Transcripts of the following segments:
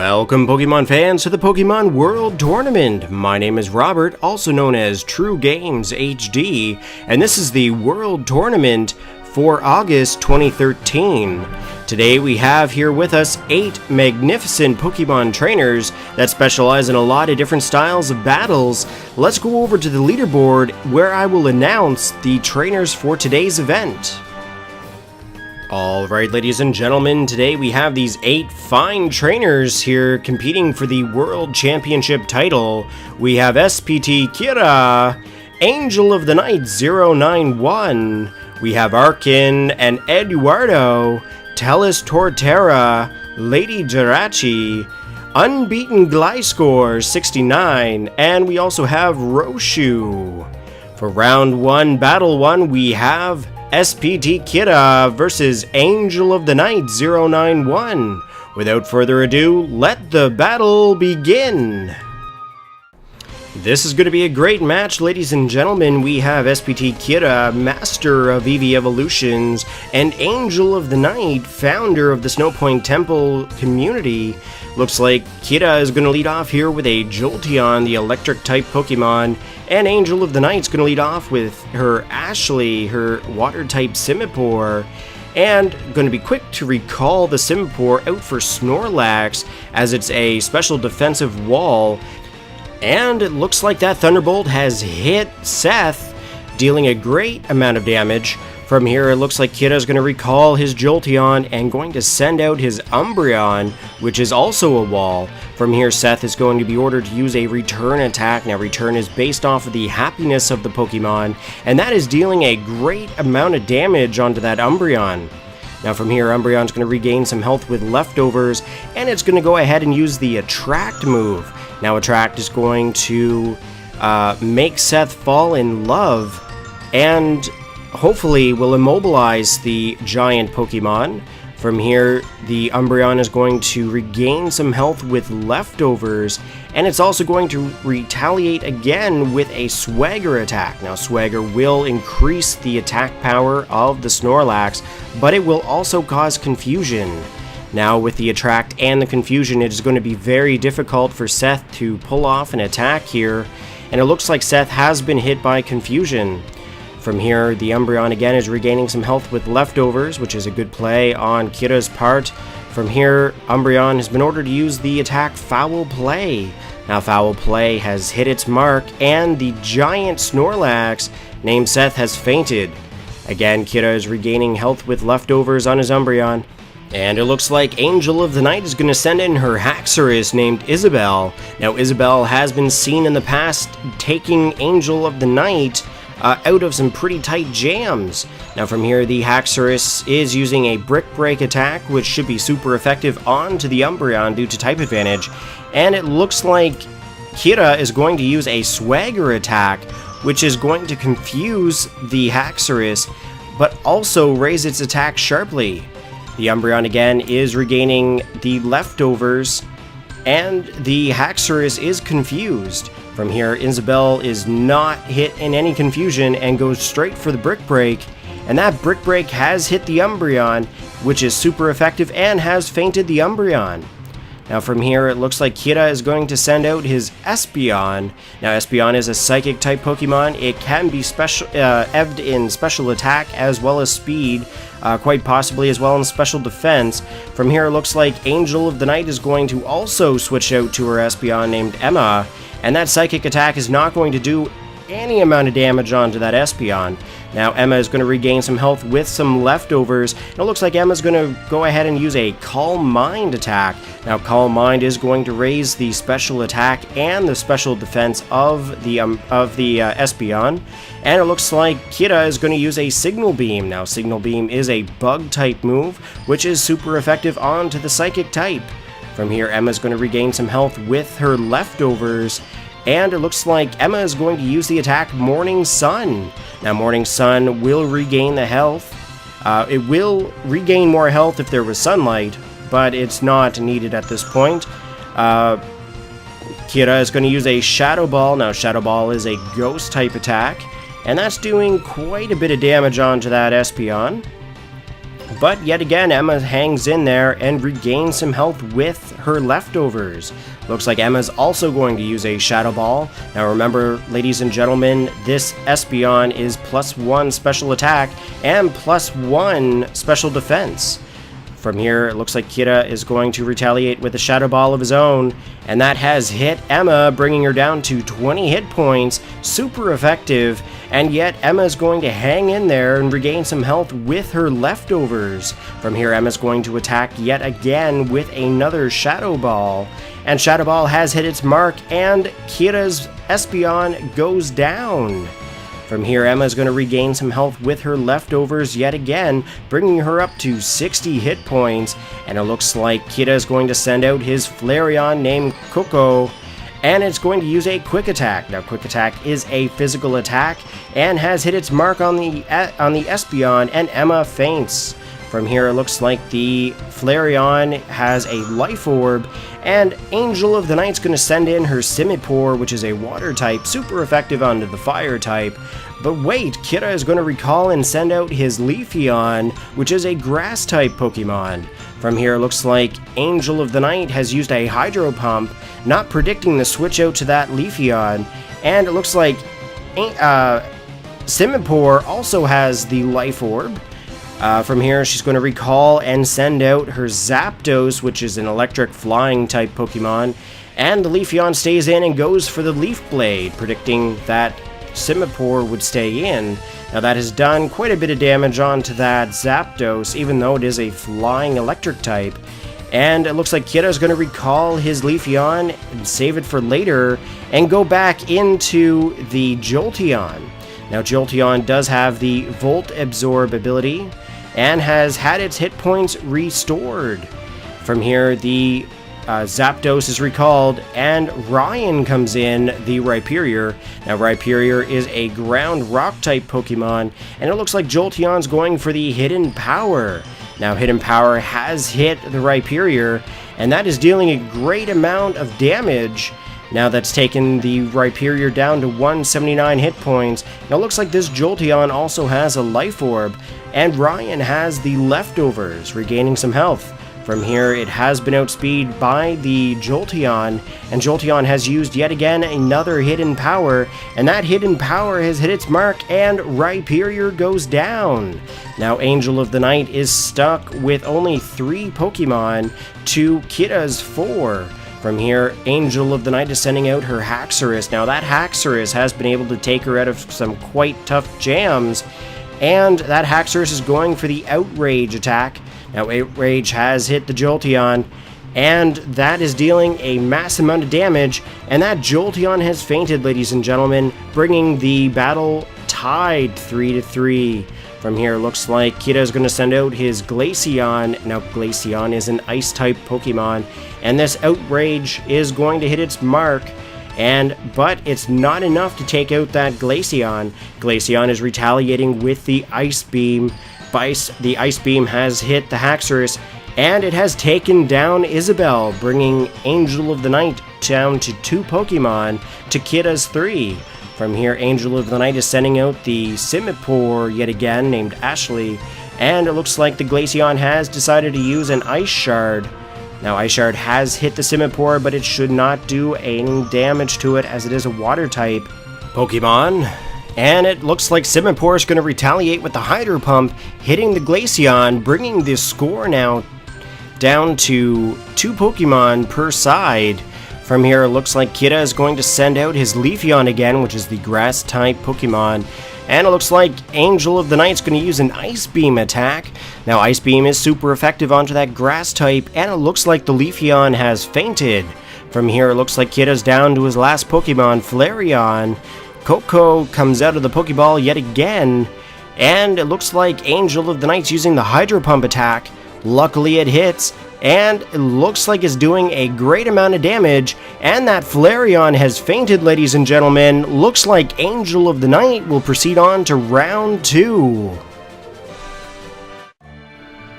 Welcome Pokemon fans to the Pokemon World Tournament. My name is Robert, also known as TrueGaimzHD, and this is the World Tournament for August 2013. Today we have here with us 8 magnificent Pokemon trainers that specialize in a lot of different styles of battles. Let's go over to the leaderboard where I will announce the trainers for today's event. Alright ladies and gentlemen, today we have these 8 fine trainers here competing for the World Championship title. We have SPT Kira, Angel of the Night 091, we have Arken and Eduardo, TellisTorrtera, LadyJirachi, Unbeaten Gliscor 69, and we also have Roshu. For round 1, battle 1, we have SPT Kira versus Angel of the Night 091. Without further ado, let the battle begin. This is going to be a great match, ladies and gentlemen. We have SPT Kira, master of EV Evolutions, and Angel of the Night, founder of the Snowpoint Temple community. Looks like Kira is going to lead off here with a Jolteon, the electric type Pokemon, and Angel of the Night's going to lead off with her Ashley, her water type Simipour, and going to be quick to recall the Simipour out for Snorlax as it's a special defensive wall. And it looks like that Thunderbolt has hit Seth, dealing a great amount of damage. From here, it looks like Kira is going to recall his Jolteon and going to send out his Umbreon, which is also a wall. From here, Seth is going to be ordered to use a return attack. Now, return is based off of the happiness of the Pokemon, and that is dealing a great amount of damage onto that Umbreon. Now from here, Umbreon's going to regain some health with leftovers, and it's going to go ahead and use the Attract move. Now Attract is going to make Seth fall in love, and hopefully will immobilize the giant Pokemon. From here, the Umbreon is going to regain some health with leftovers, and it's also going to retaliate again with a Swagger attack. Now Swagger will increase the attack power of the Snorlax, but it will also cause confusion. Now with the Attract and the confusion, it is going to be very difficult for Seth to pull off an attack here, and it looks like Seth has been hit by confusion. From here, the Umbreon again is regaining some health with leftovers, which is a good play on Kira's part. From here, Umbreon has been ordered to use the attack Foul Play. Now Foul Play has hit its mark, and the giant Snorlax named Seth has fainted. Again, Kira is regaining health with leftovers on his Umbreon. And it looks like Angel of the Night is going to send in her Haxorus named Isabelle. Now Isabelle has been seen in the past taking Angel of the Night out of some pretty tight jams. Now from here, the Haxorus is using a Brick Break attack, which should be super effective onto the Umbreon due to type advantage. And it looks like Kira is going to use a Swagger attack, which is going to confuse the Haxorus, but also raise its attack sharply. The Umbreon again is regaining the leftovers, and the Haxorus is confused. From here, Isabelle is not hit in any confusion and goes straight for the Brick Break, and that Brick Break has hit the Umbreon, which is super effective and has fainted the Umbreon. Now from here, it looks like Kira is going to send out his Espeon. Now Espeon is a Psychic type Pokemon. It can be EV'd in special attack as well as speed, quite possibly as well in special defense. From here, it looks like Angel of the Night is going to also switch out to her Espeon named Emma, and that Psychic attack is not going to do any amount of damage onto that Espeon. Now Emma is going to regain some health with some leftovers, and it looks like Emma's going to go ahead and use a Calm Mind attack. Now Calm Mind is going to raise the special attack and the special defense of the Espeon, and it looks like Kira is going to use a Signal Beam. Now Signal Beam is a Bug type move, which is super effective onto the Psychic type. From here, Emma's going to regain some health with her leftovers, and it looks like Emma is going to use the attack Morning Sun. Now Morning Sun will regain the health. It will regain more health if there was sunlight, but it's not needed at this point. Kira is going to use a Shadow Ball. Now Shadow Ball is a Ghost type attack, and that's doing quite a bit of damage onto that Espeon. But yet again, Emma hangs in there and regains some health with her leftovers. Looks like Emma's also going to use a Shadow Ball. Now remember, ladies and gentlemen, this Espeon is +1 special attack and +1 special defense. From here, it looks like Kira is going to retaliate with a Shadow Ball of his own, and that has hit Emma, bringing her down to 20 hit points. Super effective, and yet Emma is going to hang in there and regain some health with her leftovers. From here, Emma's going to attack yet again with another Shadow Ball, and Shadow Ball has hit its mark, and Kira's Espeon goes down. From here, Emma is going to regain some health with her leftovers yet again, bringing her up to 60 hit points, and it looks like Kira is going to send out his Flareon named Coco, and it's going to use a Quick Attack. Now, Quick Attack is a physical attack and has hit its mark on the Espeon, and Emma faints. From here, it looks like the Flareon has a Life Orb, and Angel of the Night's going to send in her Simipour, which is a Water type, super effective onto the Fire type. But wait, Kira is going to recall and send out his Leafeon, which is a Grass type Pokemon. From here, it looks like Angel of the Night has used a Hydro Pump, not predicting the switch out to that Leafeon, and it looks like Simipour also has the Life Orb. From here, she's going to recall and send out her Zapdos, which is an electric flying type Pokemon, and the Leafeon stays in and goes for the Leaf Blade, predicting that Simipour would stay in. Now that has done quite a bit of damage onto that Zapdos, even though it is a flying electric type. And it looks like Kira's going to recall his Leafeon and save it for later and go back into the Jolteon. Now Jolteon does have the Volt Absorb ability and has had its hit points restored. From here, the Zapdos is recalled, and Ryan comes in, the Rhyperior. Now Rhyperior is a ground rock type Pokemon, and it looks like Jolteon's going for the Hidden Power. Now Hidden Power has hit the Rhyperior, and that is dealing a great amount of damage. Now that's taken the Rhyperior down to 179 hit points. Now it looks like this Jolteon also has a Life Orb, and Ryan has the Leftovers, regaining some health. From here, it has been outspeed by the Jolteon, and Jolteon has used yet again another Hidden Power, and that Hidden Power has hit its mark, and Rhyperior goes down. Now Angel of the Night is stuck with only 3 Pokemon to Kira's 4. From here, Angel of the Night is sending out her Haxorus. Now that Haxorus has been able to take her out of some quite tough jams, and that Haxorus is going for the Outrage attack. Now Outrage has hit the Jolteon, and that is dealing a mass amount of damage, and that Jolteon has fainted, ladies and gentlemen, bringing the battle tied 3-3. From here, looks like Kira is going to send out his Glaceon. Now Glaceon is an ice type Pokemon, and this Outrage is going to hit its mark, but it's not enough to take out that Glaceon. Glaceon is retaliating with the Ice Beam. The Ice Beam has hit the Haxorus, and it has taken down Isabelle, bringing Angel of the Night down to 2 Pokemon to Kira's 3. From here, Angel of the Night is sending out the Simipour yet again, named Ashley, and it looks like the Glaceon has decided to use an Ice Shard. Now, Ice Shard has hit the Simipour, but it should not do any damage to it as it is a Water type Pokemon. And it looks like Simipour is going to retaliate with the Hydro Pump, hitting the Glaceon, bringing the score now down to 2 Pokemon per side. From here, it looks like Kira is going to send out his Leafeon again, which is the Grass-type Pokemon. And it looks like Angel of the Night is going to use an Ice Beam attack. Now, Ice Beam is super effective onto that Grass-type, and it looks like the Leafeon has fainted. From here, it looks like Kira's down to his last Pokemon, Flareon. Coco comes out of the Pokeball yet again, and it looks like Angel of the Night's using the Hydro Pump attack. Luckily it hits, and it looks like it's doing a great amount of damage, and that Flareon has fainted, ladies and gentlemen. Looks like Angel of the Night will proceed on to round 2.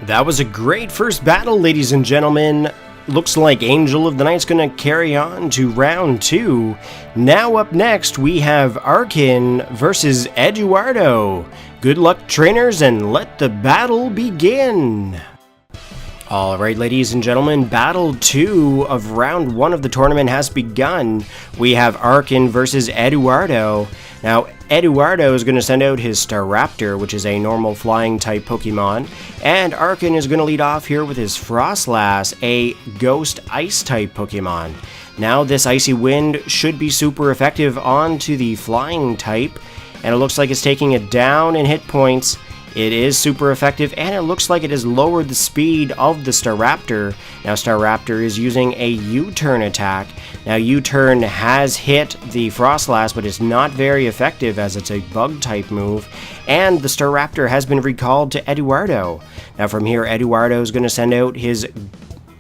That was a great first battle, ladies and gentlemen. looks like Angel of the Night's gonna carry on to round 2. Now up next, we have Arken versus Eduardo. Good luck, trainers, and let the battle begin. Alright, ladies and gentlemen, Battle 2 of Round 1 of the tournament has begun. We have Arken versus Eduardo. Now, Eduardo is going to send out his Staraptor, which is a normal flying type Pokemon, and Arken is going to lead off here with his Frostlass, a ghost ice type Pokemon. Now, this Icy Wind should be super effective onto the flying type, and it looks like it's taking it down in hit points. It is super effective, and it looks like it has lowered the speed of the Staraptor. Now, Staraptor is using a U-turn attack. Now, U-turn has hit the Frostlass, but it's not very effective as it's a bug-type move, and the Staraptor has been recalled to Eduardo. Now, from here, Eduardo is going to send out his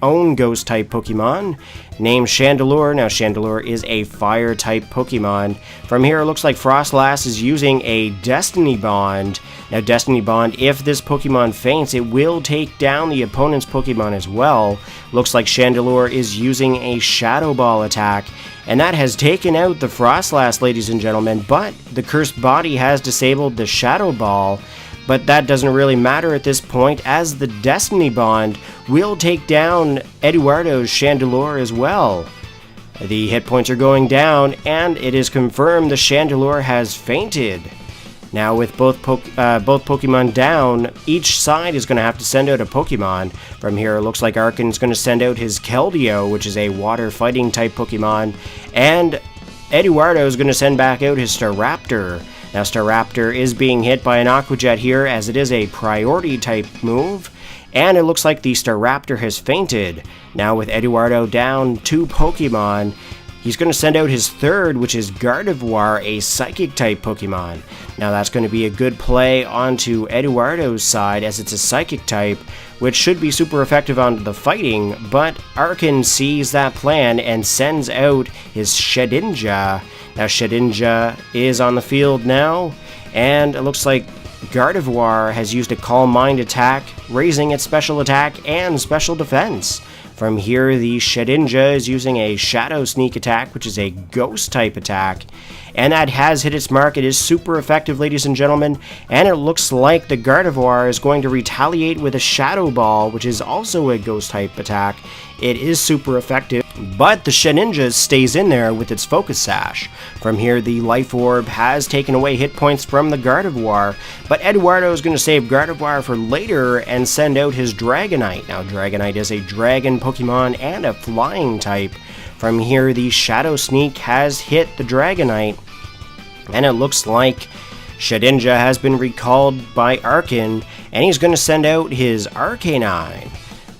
own ghost-type Pokemon named Chandelure. Now, Chandelure is a fire-type Pokemon. From here, it looks like Frostlass is using a Destiny Bond. Now, Destiny Bond, if this Pokemon faints, it will take down the opponent's Pokemon as well. Looks like Chandelure is using a Shadow Ball attack, and that has taken out the Frostlass, ladies and gentlemen, but the Cursed Body has disabled the Shadow Ball. But that doesn't really matter at this point, as the Destiny Bond will take down Eduardo's Chandelure as well. The hit points are going down, and it is confirmed the Chandelure has fainted. Now, with both Pokemon down, each side is going to have to send out a Pokemon. From here, it looks like Arken is going to send out his Keldeo, which is a water fighting type Pokemon, and Eduardo is going to send back out his Staraptor. Now, Staraptor is being hit by an Aqua Jet here, as it is a priority type move, and it looks like the Staraptor has fainted. Now, with Eduardo down 2 Pokemon, he's going to send out his third, which is Gardevoir, a psychic type Pokemon. Now, that's going to be a good play onto Eduardo's side, as it's a psychic type, which should be super effective on the fighting, but Arken sees that plan and sends out his Shedinja. Now, Shedinja is on the field now, and it looks like Gardevoir has used a Calm Mind attack, raising its special attack and special defense. From here, the Shedinja is using a Shadow Sneak attack, which is a ghost type attack, and that has hit its mark. It is super effective, ladies and gentlemen, and it looks like the Gardevoir is going to retaliate with a Shadow Ball, which is also a ghost type attack. It is super effective, but the Shedinja stays in there with its Focus Sash. From here, the Life Orb has taken away hit points from the Gardevoir, but Eduardo is going to save Gardevoir for later and send out his Dragonite. Now, Dragonite is a dragon Pokemon and a flying type. From here, the Shadow Sneak has hit the Dragonite, and it looks like Shedinja has been recalled by Arken, and he's going to send out his Arcanine.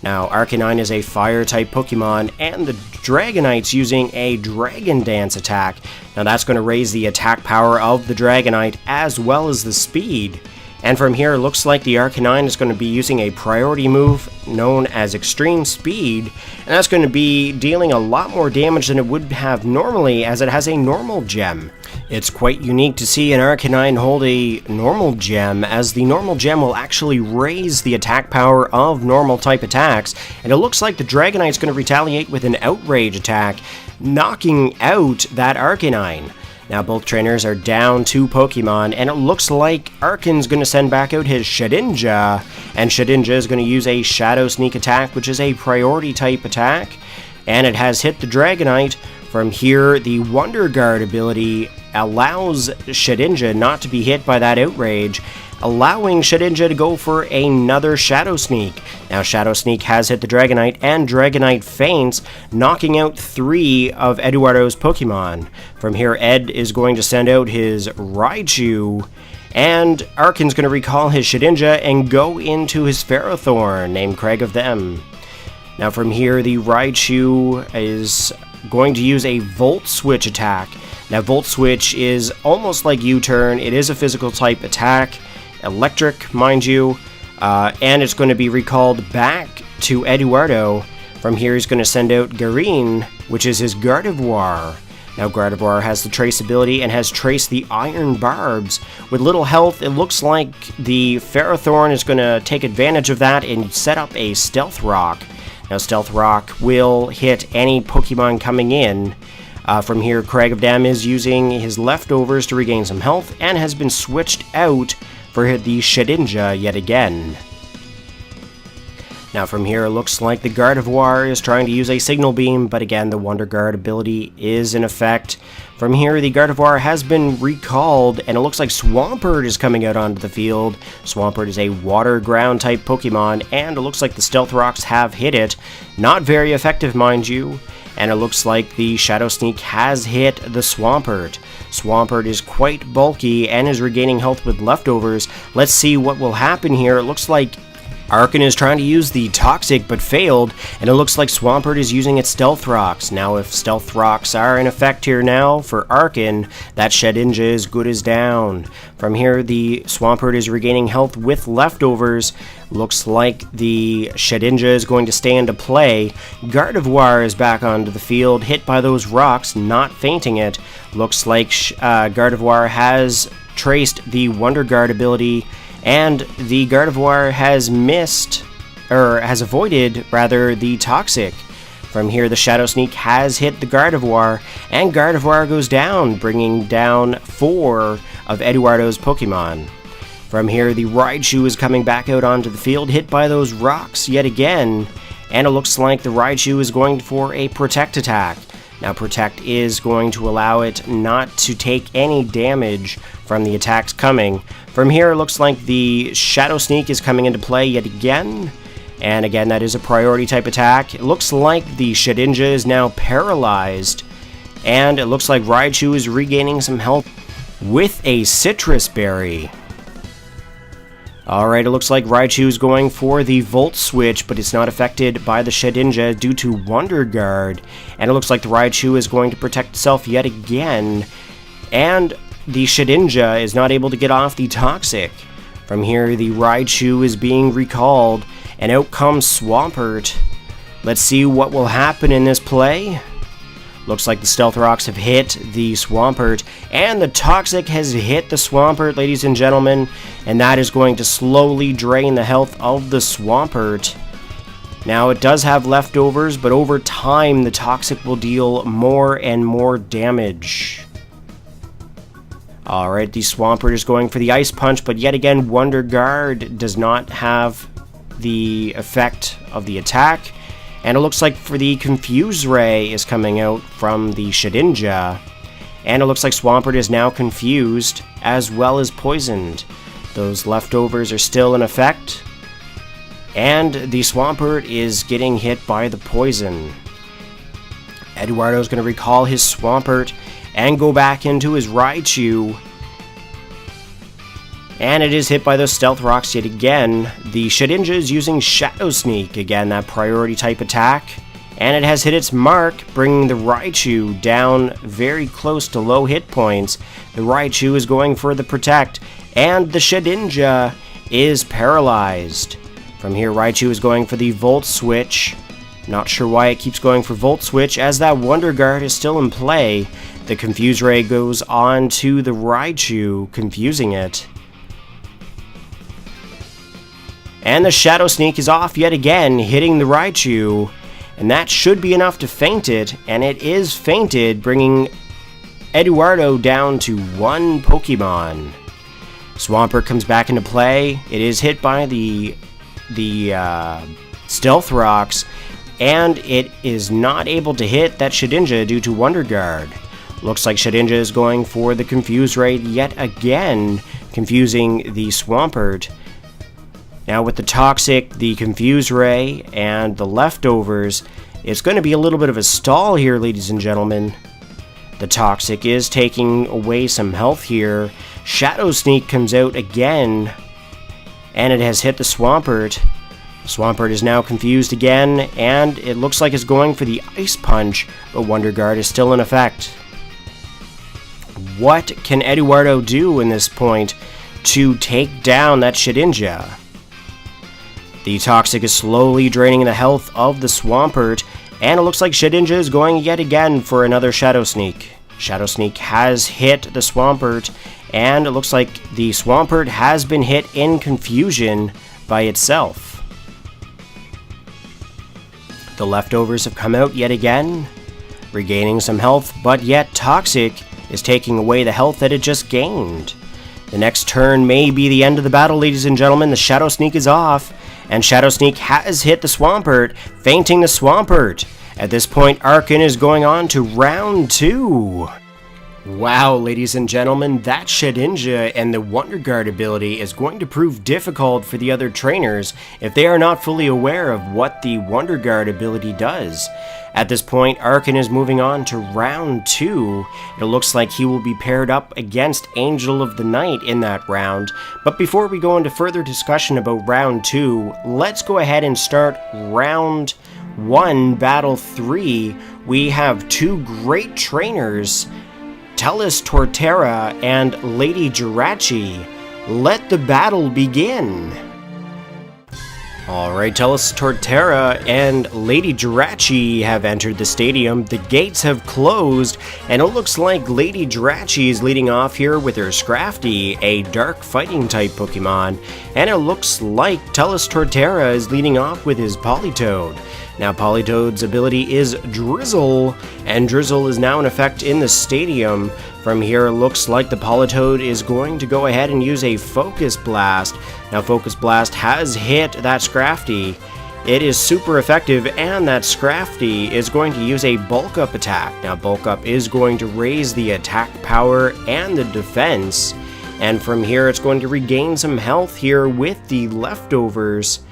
Now, Arcanine is a fire-type Pokemon, and the Dragonite's using a Dragon Dance attack. Now, that's going to raise the attack power of the Dragonite, as well as the speed. And from here, it looks like the Arcanine is going to be using a priority move known as Extreme Speed, and that's going to be dealing a lot more damage than it would have normally, as it has a normal gem. It's quite unique to see an Arcanine hold a normal gem, as the normal gem will actually raise the attack power of normal type attacks, and it looks like the Dragonite's going to retaliate with an Outrage attack, knocking out that Arcanine. Now, both trainers are down 2 Pokemon, and it looks like Arken's going to send back out his Shedinja, and Shedinja is going to use a Shadow Sneak attack, which is a priority type attack, and it has hit the Dragonite. From here, the Wonder Guard ability allows Shedinja not to be hit by that Outrage, allowing Shedinja to go for another Shadow Sneak. Now, Shadow Sneak has hit the Dragonite, and Dragonite faints, knocking out 3 of Eduardo's Pokemon. From here, Ed is going to send out his Raichu, and Arken's going to recall his Shedinja and go into his Ferrothorn, named Craig of Them. Now, from here, the Raichu is going to use a Volt Switch attack. Now, Volt Switch is almost like U-turn. It is a physical type attack, electric, mind you, and it's going to be recalled back to Eduardo. From here, he's going to send out Garine, which is his Gardevoir. Now, Gardevoir has the Trace ability and has traced the Iron Barbs. With little health, it looks like the Ferrothorn is going to take advantage of that and set up a Stealth Rock. Now Stealth Rock will hit any Pokemon coming in. From here, Craig of Dam is using his leftovers to regain some health and has been switched out for the Shedinja yet again. Now from here, it looks like the Gardevoir is trying to use a Signal Beam, but again, the Wonder Guard ability is in effect. From here, the Gardevoir has been recalled, and it looks like Swampert is coming out onto the field. Swampert is a Water Ground type Pokemon, and it looks like the Stealth Rocks have hit it. Not very effective, mind you. And it looks like the Shadow Sneak has hit the Swampert. Swampert is quite bulky and is regaining health with leftovers. Let's see what will happen here. It looks like Arken is trying to use the Toxic but failed, and it looks like Swampert is using its Stealth Rocks. Now if Stealth Rocks are in effect here now for Arken, that Shedinja is good as down. From here, the Swampert is regaining health with leftovers. Looks like the Shedinja is going to stay into play. Gardevoir is back onto the field, hit by those rocks, not fainting it. Looks like Gardevoir has traced the Wonder Guard ability, and the Gardevoir has avoided the Toxic. From here, the Shadow Sneak has hit the Gardevoir, and Gardevoir goes down, bringing down 4 of Eduardo's Pokemon. From here, the Raichu is coming back out onto the field, hit by those rocks yet again, and it looks like the Raichu is going for a Protect attack. Now, Protect is going to allow it not to take any damage from the attacks coming. From here, it looks like the Shadow Sneak is coming into play yet again. And again, that is a priority type attack. It looks like the Shedinja is now paralyzed. And it looks like Raichu is regaining some health with a Citrus Berry. Alright, it looks like Raichu is going for the Volt Switch, but it's not affected by the Shedinja due to Wonder Guard. And it looks like the Raichu is going to protect itself yet again. And the Shedinja is not able to get off the Toxic. From here, the Raichu is being recalled, and out comes Swampert. Let's see what will happen in this play. Looks like the Stealth Rocks have hit the Swampert, and the Toxic has hit the Swampert, ladies and gentlemen, and that is going to slowly drain the health of the Swampert. Now, it does have leftovers, but over time, the Toxic will deal more and more damage. Alright, the Swampert is going for the Ice Punch, but yet again, Wonder Guard does not have the effect of the attack. And it looks like for the Confuse Ray is coming out from the Shedinja. And it looks like Swampert is now confused as well as poisoned. Those leftovers are still in effect. And the Swampert is getting hit by the poison. Eduardo is going to recall his Swampert and go back into his Raichu. And it is hit by those Stealth Rocks yet again. The Shedinja is using Shadow Sneak, again that priority type attack. And it has hit its mark, bringing the Raichu down very close to low hit points. The Raichu is going for the Protect, and the Shedinja is paralyzed. From here, Raichu is going for the Volt Switch. Not sure why it keeps going for Volt Switch, as that Wonder Guard is still in play. The Confuse Ray goes on to the Raichu, confusing it. And the Shadow Sneak is off yet again, hitting the Raichu. And that should be enough to feint it, and it is feinted, bringing Eduardo down to 1 Pokemon. Swampert comes back into play. It is hit by the Stealth Rocks, and it is not able to hit that Shedinja due to Wonder Guard. Looks like Shedinja is going for the Confuse Ray yet again, confusing the Swampert. Now with the Toxic, the Confuse Ray, and the leftovers, it's going to be a little bit of a stall here, ladies and gentlemen. The Toxic is taking away some health here. Shadow Sneak comes out again, and it has hit the Swampert. Swampert is now confused again, and it looks like it's going for the Ice Punch, but Wonder Guard is still in effect. What can Eduardo do in this point to take down that Shedinja? The Toxic is slowly draining the health of the Swampert, and it looks like Shedinja is going yet again for another Shadow Sneak. Shadow Sneak has hit the Swampert, and it looks like the Swampert has been hit in confusion by itself. The leftovers have come out yet again, regaining some health, but yet Toxic is taking away the health that it just gained. The next turn may be the end of the battle, ladies and gentlemen. The Shadow Sneak is off, and Shadow Sneak has hit the Swampert, fainting the Swampert. At this point, Arken is going on to round 2. Wow, ladies and gentlemen, that Shedinja and the Wonder Guard ability is going to prove difficult for the other trainers if they are not fully aware of what the Wonder Guard ability does. At this point, Arken is moving on to round 2. It looks like he will be paired up against Angel of the Night in that round. But before we go into further discussion about round 2, let's go ahead and start round 1, battle 3. We have two great trainers, TellisTorrtera and LadyJirachi. Let the battle begin. Alright, TellisTorrtera and LadyJirachi have entered the stadium. The gates have closed, and it looks like LadyJirachi is leading off here with her Scrafty, a dark fighting type Pokemon. And it looks like TellisTorrtera is leading off with his Politoed. Now, Politoed's ability is Drizzle, and Drizzle is now in effect in the stadium. From here, it looks like the Politoed is going to go ahead and use a Focus Blast. Now, Focus Blast has hit that Scrafty. It is super effective, and that Scrafty is going to use a Bulk Up attack. Now, Bulk Up is going to raise the attack power and the defense. And from here, it's going to regain some health here with the leftovers.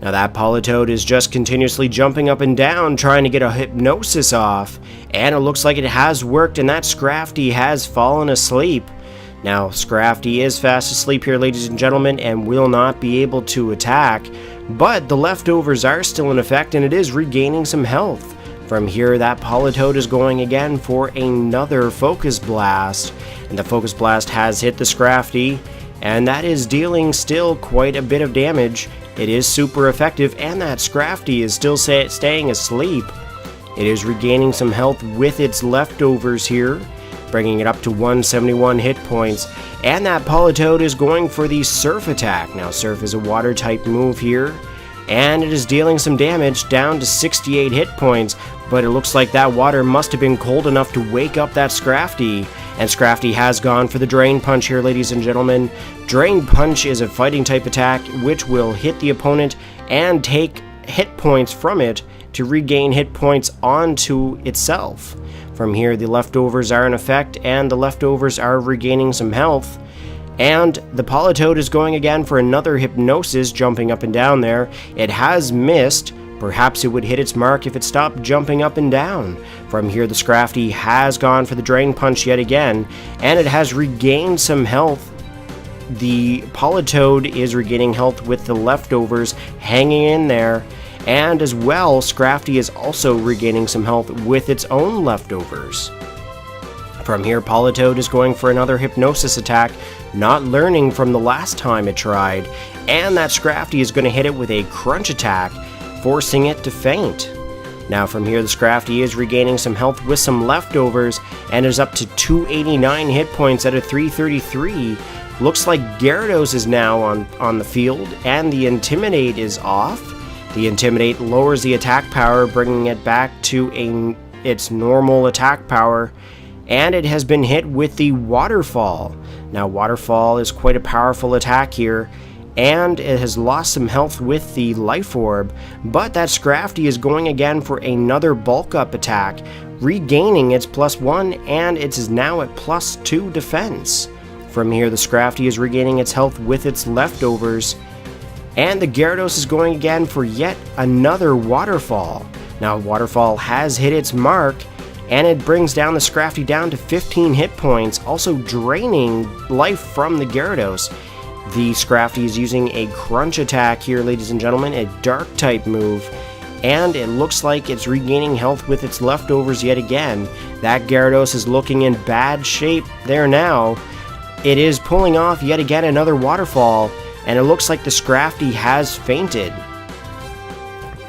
Now that Politoed is just continuously jumping up and down trying to get a hypnosis off, and it looks like it has worked, and that Scrafty has fallen asleep. Now Scrafty is fast asleep here, ladies and gentlemen, and will not be able to attack, but the leftovers are still in effect, and it is regaining some health. From here, that Politoed is going again for another Focus Blast, and the Focus Blast has hit the Scrafty, and that is dealing still quite a bit of damage. It is super effective, and that Scrafty is still staying asleep. It is regaining some health with its leftovers here, bringing it up to 171 hit points. And that Politoed is going for the Surf attack. Now, Surf is a water type move here, and it is dealing some damage down to 68 hit points. But it looks like that water must have been cold enough to wake up that Scrafty. And Scrafty has gone for the Drain Punch here, ladies and gentlemen. Drain Punch is a fighting type attack which will hit the opponent and take hit points from it to regain hit points onto itself. From here, the leftovers are in effect, and the leftovers are regaining some health. And the Politoed is going again for another Hypnosis, jumping up and down there. It has missed. Perhaps it would hit its mark if it stopped jumping up and down. From here, the Scrafty has gone for the Drain Punch yet again, and it has regained some health. The Politoed is regaining health with the leftovers hanging in there, and as well, Scrafty is also regaining some health with its own leftovers. From here, Politoed is going for another Hypnosis attack, not learning from the last time it tried, and that Scrafty is going to hit it with a Crunch attack, forcing it to faint. Now from here, the Scrafty is regaining some health with some leftovers and is up to 289 hit points out of 333. Looks like Gyarados is now on the field, and the Intimidate is off. The Intimidate lowers the attack power, bringing it back to its normal attack power, and it has been hit with the Waterfall. Now Waterfall is quite a powerful attack here, and it has lost some health with the Life Orb, but that Scrafty is going again for another Bulk Up attack, regaining its +1, and it is now at +2 defense. From here, the Scrafty is regaining its health with its leftovers, and the Gyarados is going again for yet another Waterfall. Now Waterfall has hit its mark, and it brings down the Scrafty down to 15 hit points, also draining life from the Gyarados. The Scrafty is using a Crunch attack here, ladies and gentlemen, a Dark type move, and it looks like it's regaining health with its leftovers yet again. That Gyarados is looking in bad shape there now. It is pulling off yet again another Waterfall, and it looks like the Scrafty has fainted.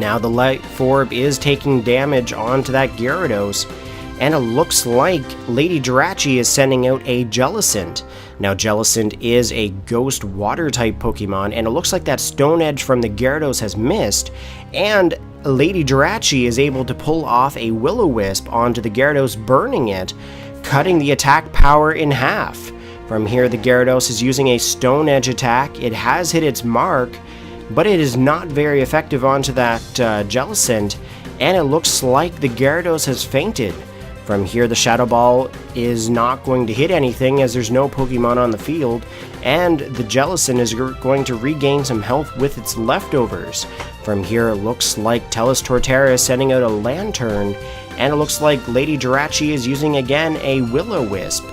Now the Life Orb is taking damage onto that Gyarados, and it looks like LadyJirachi is sending out a Jellicent. Now Jellicent is a Ghost Water type Pokemon, and it looks like that Stone Edge from the Gyarados has missed, and LadyJirachi is able to pull off a Will-O-Wisp onto the Gyarados, burning it, cutting the attack power in half. From here, the Gyarados is using a Stone Edge attack. It has hit its mark, but it is not very effective onto that Jellicent, and it looks like the Gyarados has fainted. From here, the Shadow Ball is not going to hit anything as there's no Pokemon on the field, and the Jellicent is going to regain some health with its leftovers. From here, it looks like TellisTorrtera is sending out a Lantern, and it looks like LadyJirachi is using again a Will-O-Wisp.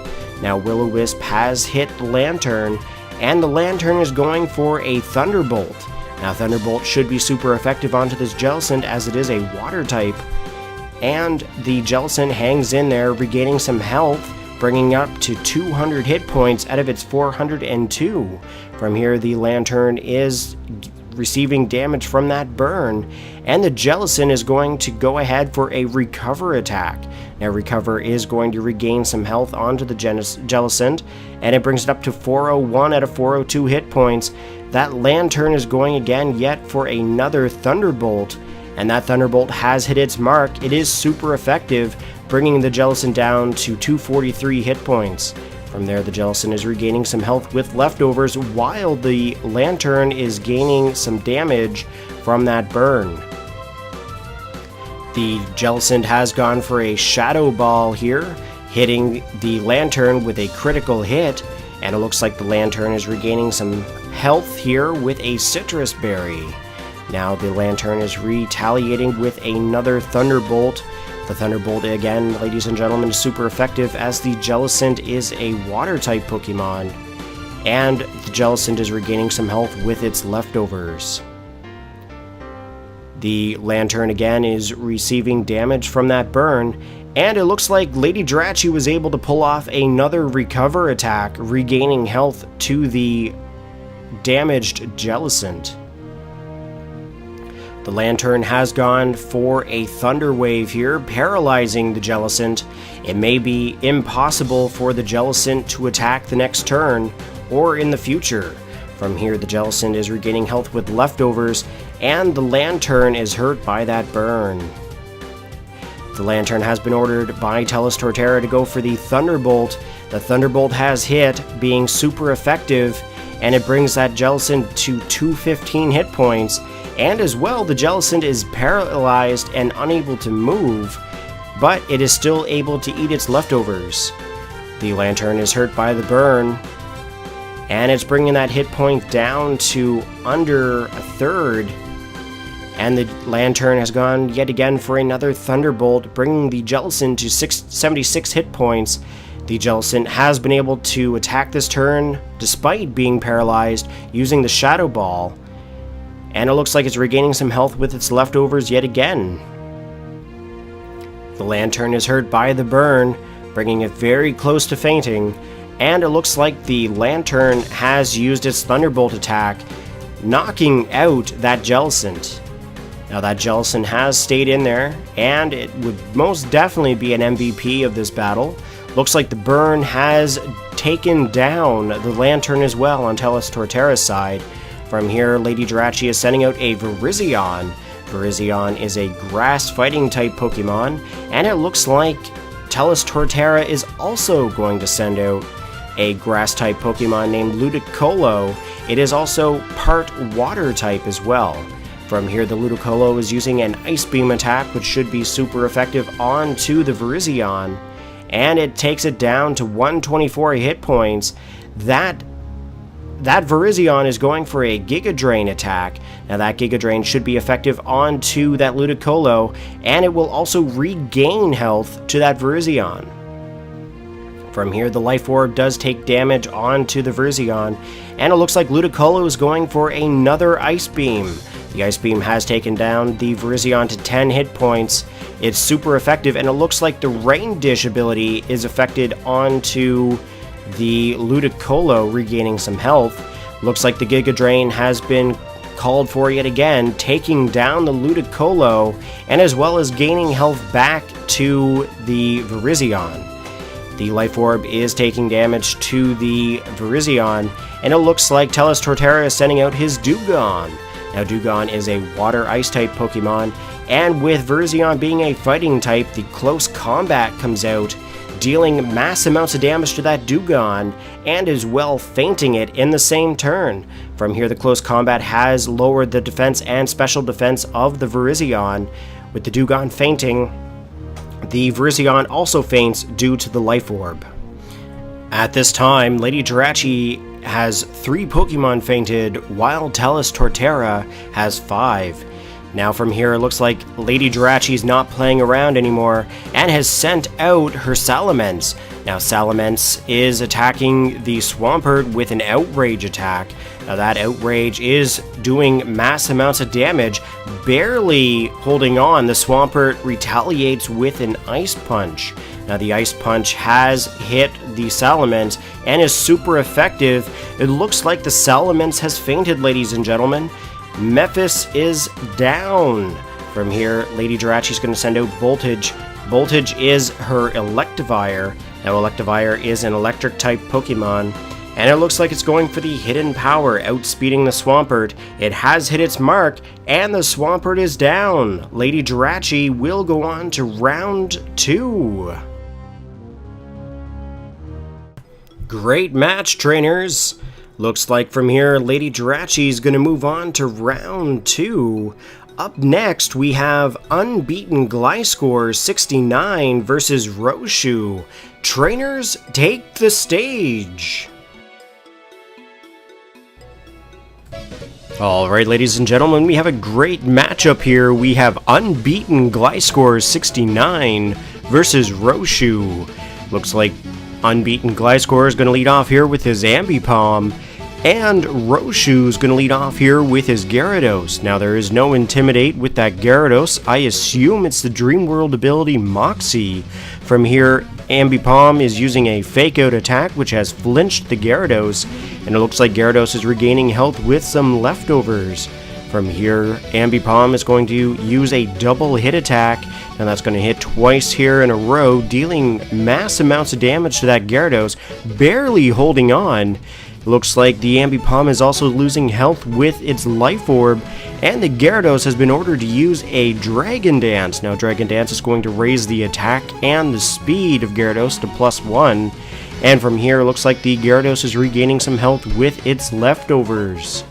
Now, Will-O-Wisp has hit the Lantern, and the Lantern is going for a Thunderbolt. Now, Thunderbolt should be super effective onto this Jellicent as it is a Water type, and the Jellicent hangs in there, regaining some health, bringing up to 200 hit points out of its 402. From here, the Lantern is receiving damage from that burn, and the Jellicent is going to go ahead for a Recover attack. Now, Recover is going to regain some health onto the Jellicent, and it brings it up to 401 out of 402 hit points. That Lantern is going again yet for another Thunderbolt, and that Thunderbolt has hit its mark. It is super effective, bringing the Jellicent down to 243 hit points. From there, the Jellicent is regaining some health with leftovers, while the Lantern is gaining some damage from that burn. The Jellicent has gone for a Shadow Ball here, hitting the Lantern with a critical hit, and it looks like the Lantern is regaining some health here with a Citrus Berry. Now the Lantern is retaliating with another Thunderbolt. The Thunderbolt, again, ladies and gentlemen, is super effective as the Jellicent is a Water-type Pokemon, and the Jellicent is regaining some health with its leftovers. The Lantern, again, is receiving damage from that burn, and it looks like LadyJirachi was able to pull off another Recover attack, regaining health to the damaged Jellicent. The Lantern has gone for a Thunder Wave here, paralyzing the Jellicent. It may be impossible for the Jellicent to attack the next turn or in the future. From here, the Jellicent is regaining health with leftovers, and the Lantern is hurt by that burn. The Lantern has been ordered by TellisTorrtera to go for the Thunderbolt. The Thunderbolt has hit, being super effective, and it brings that Jellicent to 215 hit points. And as well, the Jellicent is paralyzed and unable to move, but it is still able to eat its leftovers. The Lantern is hurt by the burn, and it's bringing that hit point down to under a third. And the Lantern has gone yet again for another Thunderbolt, bringing the Jellicent to 76 hit points. The Jellicent has been able to attack this turn despite being paralyzed using the Shadow Ball. And it looks like it's regaining some health with its leftovers yet again. The Lantern is hurt by the burn, bringing it very close to fainting, and it looks like the Lantern has used its Thunderbolt attack, knocking out that Jellicent. Now that Jellicent has stayed in there, and it would most definitely be an MVP of this battle. Looks like the burn has taken down the Lantern as well on TellisTorrtera's side. From here, LadyJirachi is sending out a Virizion. Virizion is a grass fighting type Pokemon, and it looks like TellisTorrtera is also going to send out a grass type Pokemon named Ludicolo. It is also part water type as well. From here, the Ludicolo is using an Ice Beam attack, which should be super effective onto the Virizion, and it takes it down to 124 hit points. That Virizion is going for a Giga Drain attack. Now that Giga Drain should be effective onto that Ludicolo, and it will also regain health to that Virizion. From here, the Life Orb does take damage onto the Virizion, and it looks like Ludicolo is going for another Ice Beam. The Ice Beam has taken down the Virizion to 10 hit points. It's super effective, and it looks like the Rain Dish ability is affected onto the Ludicolo, regaining some health. Looks like the Giga Drain has been called for yet again, taking down the Ludicolo, and as well as gaining health back to the Virizion. The Life Orb is taking damage to the Virizion, and it looks like TellisTorrtera is sending out his Dewgong. Now Dewgong is a water ice type Pokemon, and with Virizion being a fighting type, the close combat comes out, dealing mass amounts of damage to that Dewgong, and as well fainting it in the same turn. From here, the close combat has lowered the defense and special defense of the Virizion. With the Dewgong fainting, the Virizion also faints due to the Life Orb. At this time, LadyJirachi has 3 Pokemon fainted, while TellisTorrtera has 5. Now from here, it looks like LadyJirachi is not playing around anymore and has sent out her Salamence. Now Salamence is attacking the Swampert with an Outrage attack. Now that Outrage is doing mass amounts of damage, barely holding on. The Swampert retaliates with an Ice Punch. Now the Ice Punch has hit the Salamence and is super effective. It looks like the Salamence has fainted, ladies and gentlemen. Memphis is down. From here, LadyJirachi is going to send out Voltage. Voltage is her Electivire. Now Electivire is an electric type Pokemon, and it looks like it's going for the hidden power, outspeeding the Swampert. It has hit its mark, and the Swampert is down. LadyJirachi will go on to round 2. Great match, trainers. Looks like from here, LadyJirachi is going to move on to round 2. Up next, we have Unbeaten Gliscor 69 versus Roshu. Trainers, take the stage. Alright, ladies and gentlemen, we have a great matchup here. We have Unbeaten Gliscor 69 versus Roshu. Looks like Unbeaten Gliscor is going to lead off here with his Ambipom, and Roshu is going to lead off here with his Gyarados. Now, there is no Intimidate with that Gyarados. I assume it's the Dream World ability Moxie. From here, Ambipom is using a Fake Out attack, which has flinched the Gyarados, and it looks like Gyarados is regaining health with some leftovers. From here, Ambipom is going to use a double hit attack, and that's going to hit twice here in a row, dealing mass amounts of damage to that Gyarados, barely holding on. Looks like the Ambipom is also losing health with its Life Orb, and the Gyarados has been ordered to use a Dragon Dance. Now, Dragon Dance is going to raise the attack and the speed of Gyarados to +1, and from here, it looks like the Gyarados is regaining some health with its leftovers.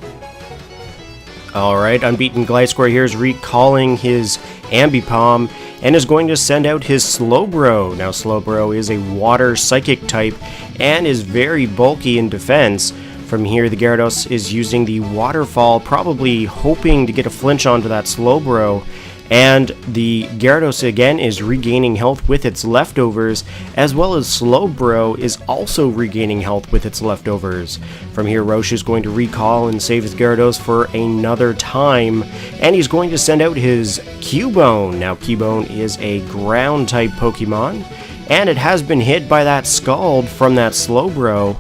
Alright, Unbeaten Gliscor here is recalling his Ambipom and is going to send out his Slowbro. Now, Slowbro is a water psychic type and is very bulky in defense. From here, the Gyarados is using the Waterfall, probably hoping to get a flinch onto that Slowbro. And the Gyarados again is regaining health with its leftovers, as well as Slowbro is also regaining health with its leftovers. From here, Roshu is going to recall and save his Gyarados for another time, and he's going to send out his Cubone. Now, Cubone is a ground type Pokemon, and it has been hit by that Scald from that Slowbro.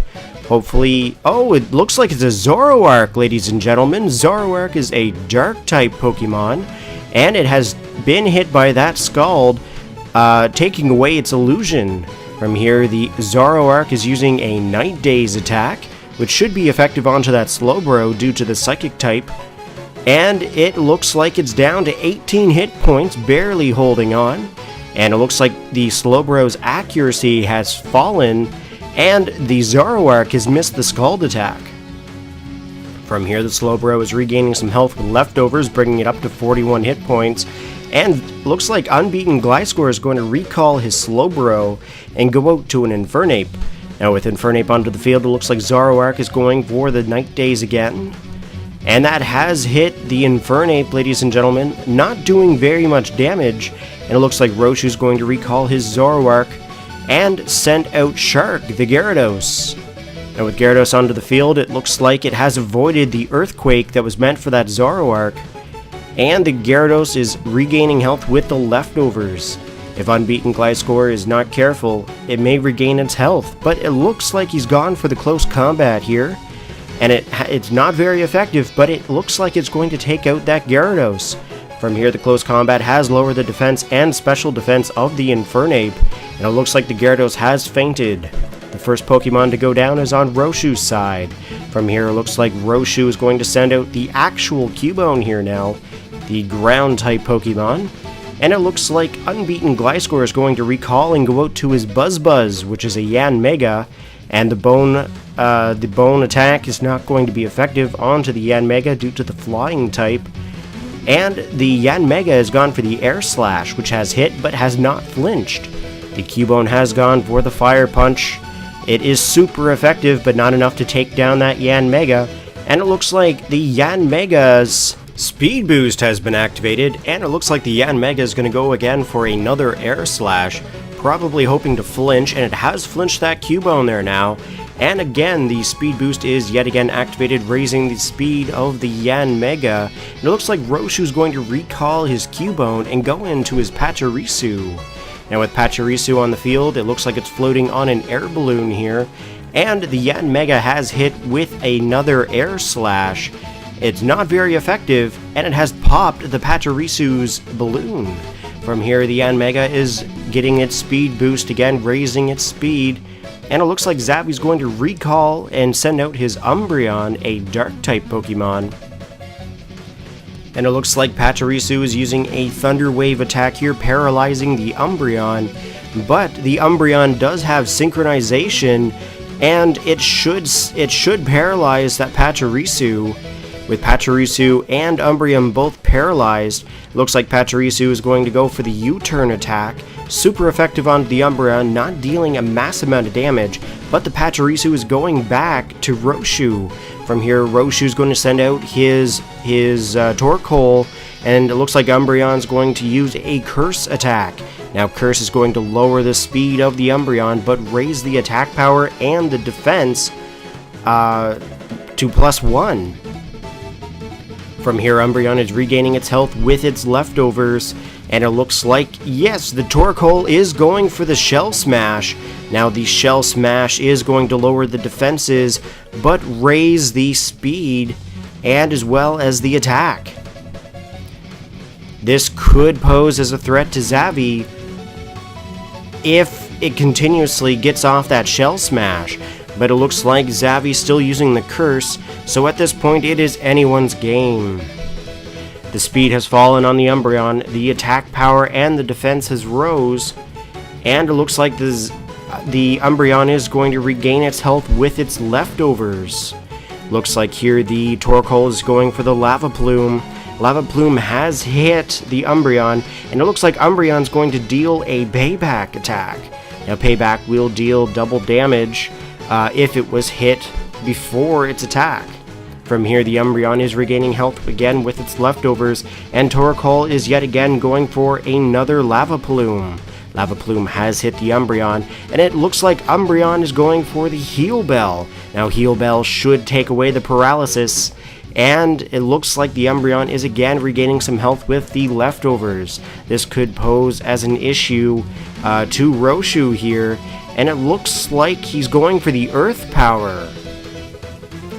Hopefully, oh, it looks like it's a Zoroark, ladies and gentlemen. Zoroark is a dark type Pokemon, and it has been hit by that Scald, taking away its illusion. From here, the Zoroark is using a Night Daze attack, which should be effective onto that Slowbro due to the Psychic type. And it looks like it's down to 18 hit points, barely holding on. And it looks like the Slowbro's accuracy has fallen, and the Zoroark has missed the Scald attack. From here, the Slowbro is regaining some health with leftovers, bringing it up to 41 hit points. And looks like Unbeaten Gliscor is going to recall his Slowbro and go out to an Infernape. Now, with Infernape onto the field, it looks like Zoroark is going for the Night Daze again. And that has hit the Infernape, ladies and gentlemen, not doing very much damage. And it looks like Roshu is going to recall his Zoroark and send out Shark, the Gyarados. Now, with Gyarados onto the field, it looks like it has avoided the Earthquake that was meant for that Zoroark, and the Gyarados is regaining health with the leftovers. If Unbeaten Gliscor is not careful, it may regain its health, but it looks like he's gone for the close combat here, and it's not very effective, but it looks like it's going to take out that Gyarados. From here, the close combat has lowered the defense and special defense of the Infernape, and it looks like the Gyarados has fainted. The The first Pokemon to go down is on Roshu's side. From here, it looks like Roshu is going to send out the actual Cubone here now, the ground-type Pokemon. And it looks like Unbeaten Gliscor is going to recall and go out to his Buzz, which is a Yanmega, and the bone attack is not going to be effective onto the Yanmega due to the flying type. And the Yanmega has gone for the Air Slash, which has hit but has not flinched. The Cubone has gone for the Fire Punch. It is super effective, but not enough to take down that Yanmega. And it looks like the Yanmega's Speed Boost has been activated, and it looks like the Yanmega is going to go again for another Air Slash, probably hoping to flinch, and it has flinched that Cubone there now. And again, the Speed Boost is yet again activated, raising the speed of the Yanmega. And it looks like Roshu's going to recall his Cubone and go into his Pachirisu. Now with Pachirisu on the field, it looks like it's floating on an air balloon here. And the Yanmega has hit with another Air Slash. It's not very effective, and it has popped the Pachirisu's balloon. From here, the Yanmega is getting its Speed Boost again, raising its speed. And it looks like Zavi's going to recall and send out his Umbreon, a Dark-type Pokemon. And it looks like Pachirisu is using a Thunder Wave attack here, paralyzing the Umbreon. But the Umbreon does have Synchronization, and it should paralyze that Pachirisu. With Pachirisu and Umbreon both paralyzed, it looks like Pachirisu is going to go for the U-turn attack. Super effective on the Umbreon, not dealing a massive amount of damage, but the Pachirisu is going back to Roshu. From here, Roshu is going to send out his Torkoal, and it looks like Umbreon's going to use a Curse attack. Now, Curse is going to lower the speed of the Umbreon, but raise the attack power and the defense to +1. From here, Umbreon is regaining its health with its leftovers, and it looks like, yes, the Torkoal is going for the Shell Smash. Now, the Shell Smash is going to lower the defenses, but raise the speed, and as well as the attack. This could pose as a threat to Zavi if it continuously gets off that Shell Smash. But it looks like Zavi's still using the Curse, so at this point it is anyone's game. The speed has fallen on the Umbreon, the attack power and the defense has rose, and it looks like the Umbreon is going to regain its health with its leftovers. Looks like here the Torkoal is going for the Lava Plume. Lava Plume has hit the Umbreon, and it looks like Umbreon's going to deal a Payback attack. Now Payback will deal double damage if it was hit before its attack. From here, the Umbreon is regaining health again with its leftovers, and Torkoal is yet again going for another Lava Plume. Lava Plume has hit the Umbreon, and it looks like Umbreon is going for the Heal Bell. Now, Heal Bell should take away the paralysis, and it looks like the Umbreon is again regaining some health with the leftovers. This could pose as an issue to Roshu here, and it looks like he's going for the Earth Power.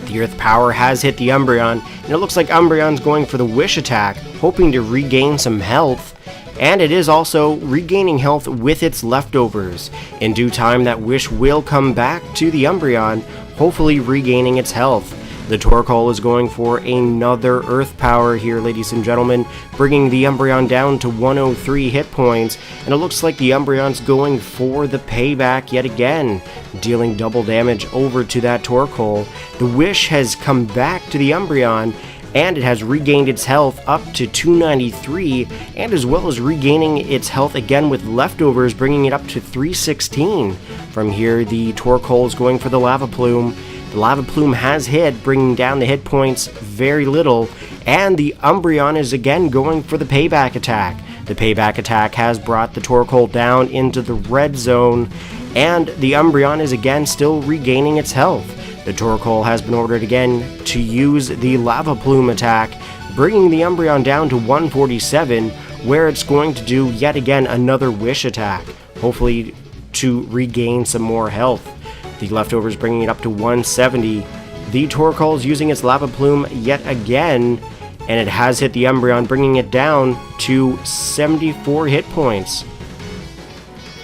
The Earth Power has hit the Umbreon, and it looks like Umbreon's going for the Wish attack, hoping to regain some health, and it is also regaining health with its leftovers. In due time, that Wish will come back to the Umbreon, hopefully regaining its health. The Torkoal is going for another Earth Power here, ladies and gentlemen, bringing the Umbreon down to 103 hit points, and it looks like the Umbreon's going for the Payback yet again, dealing double damage over to that Torkoal. The Wish has come back to the Umbreon, and it has regained its health up to 293, and as well as regaining its health again with leftovers, bringing it up to 316. From here, the Torkoal is going for the Lava Plume. The Lava Plume has hit, bringing down the hit points very little, and the Umbreon is again going for the Payback attack. The Payback attack has brought the Torkoal down into the red zone, and the Umbreon is again still regaining its health. The Torkoal has been ordered again to use the Lava Plume attack, bringing the Umbreon down to 147, where it's going to do yet again another Wish attack, hopefully to regain some more health. The leftovers bringing it up to 170. The Torkoal is using its Lava Plume yet again, and it has hit the Umbreon, bringing it down to 74 hit points.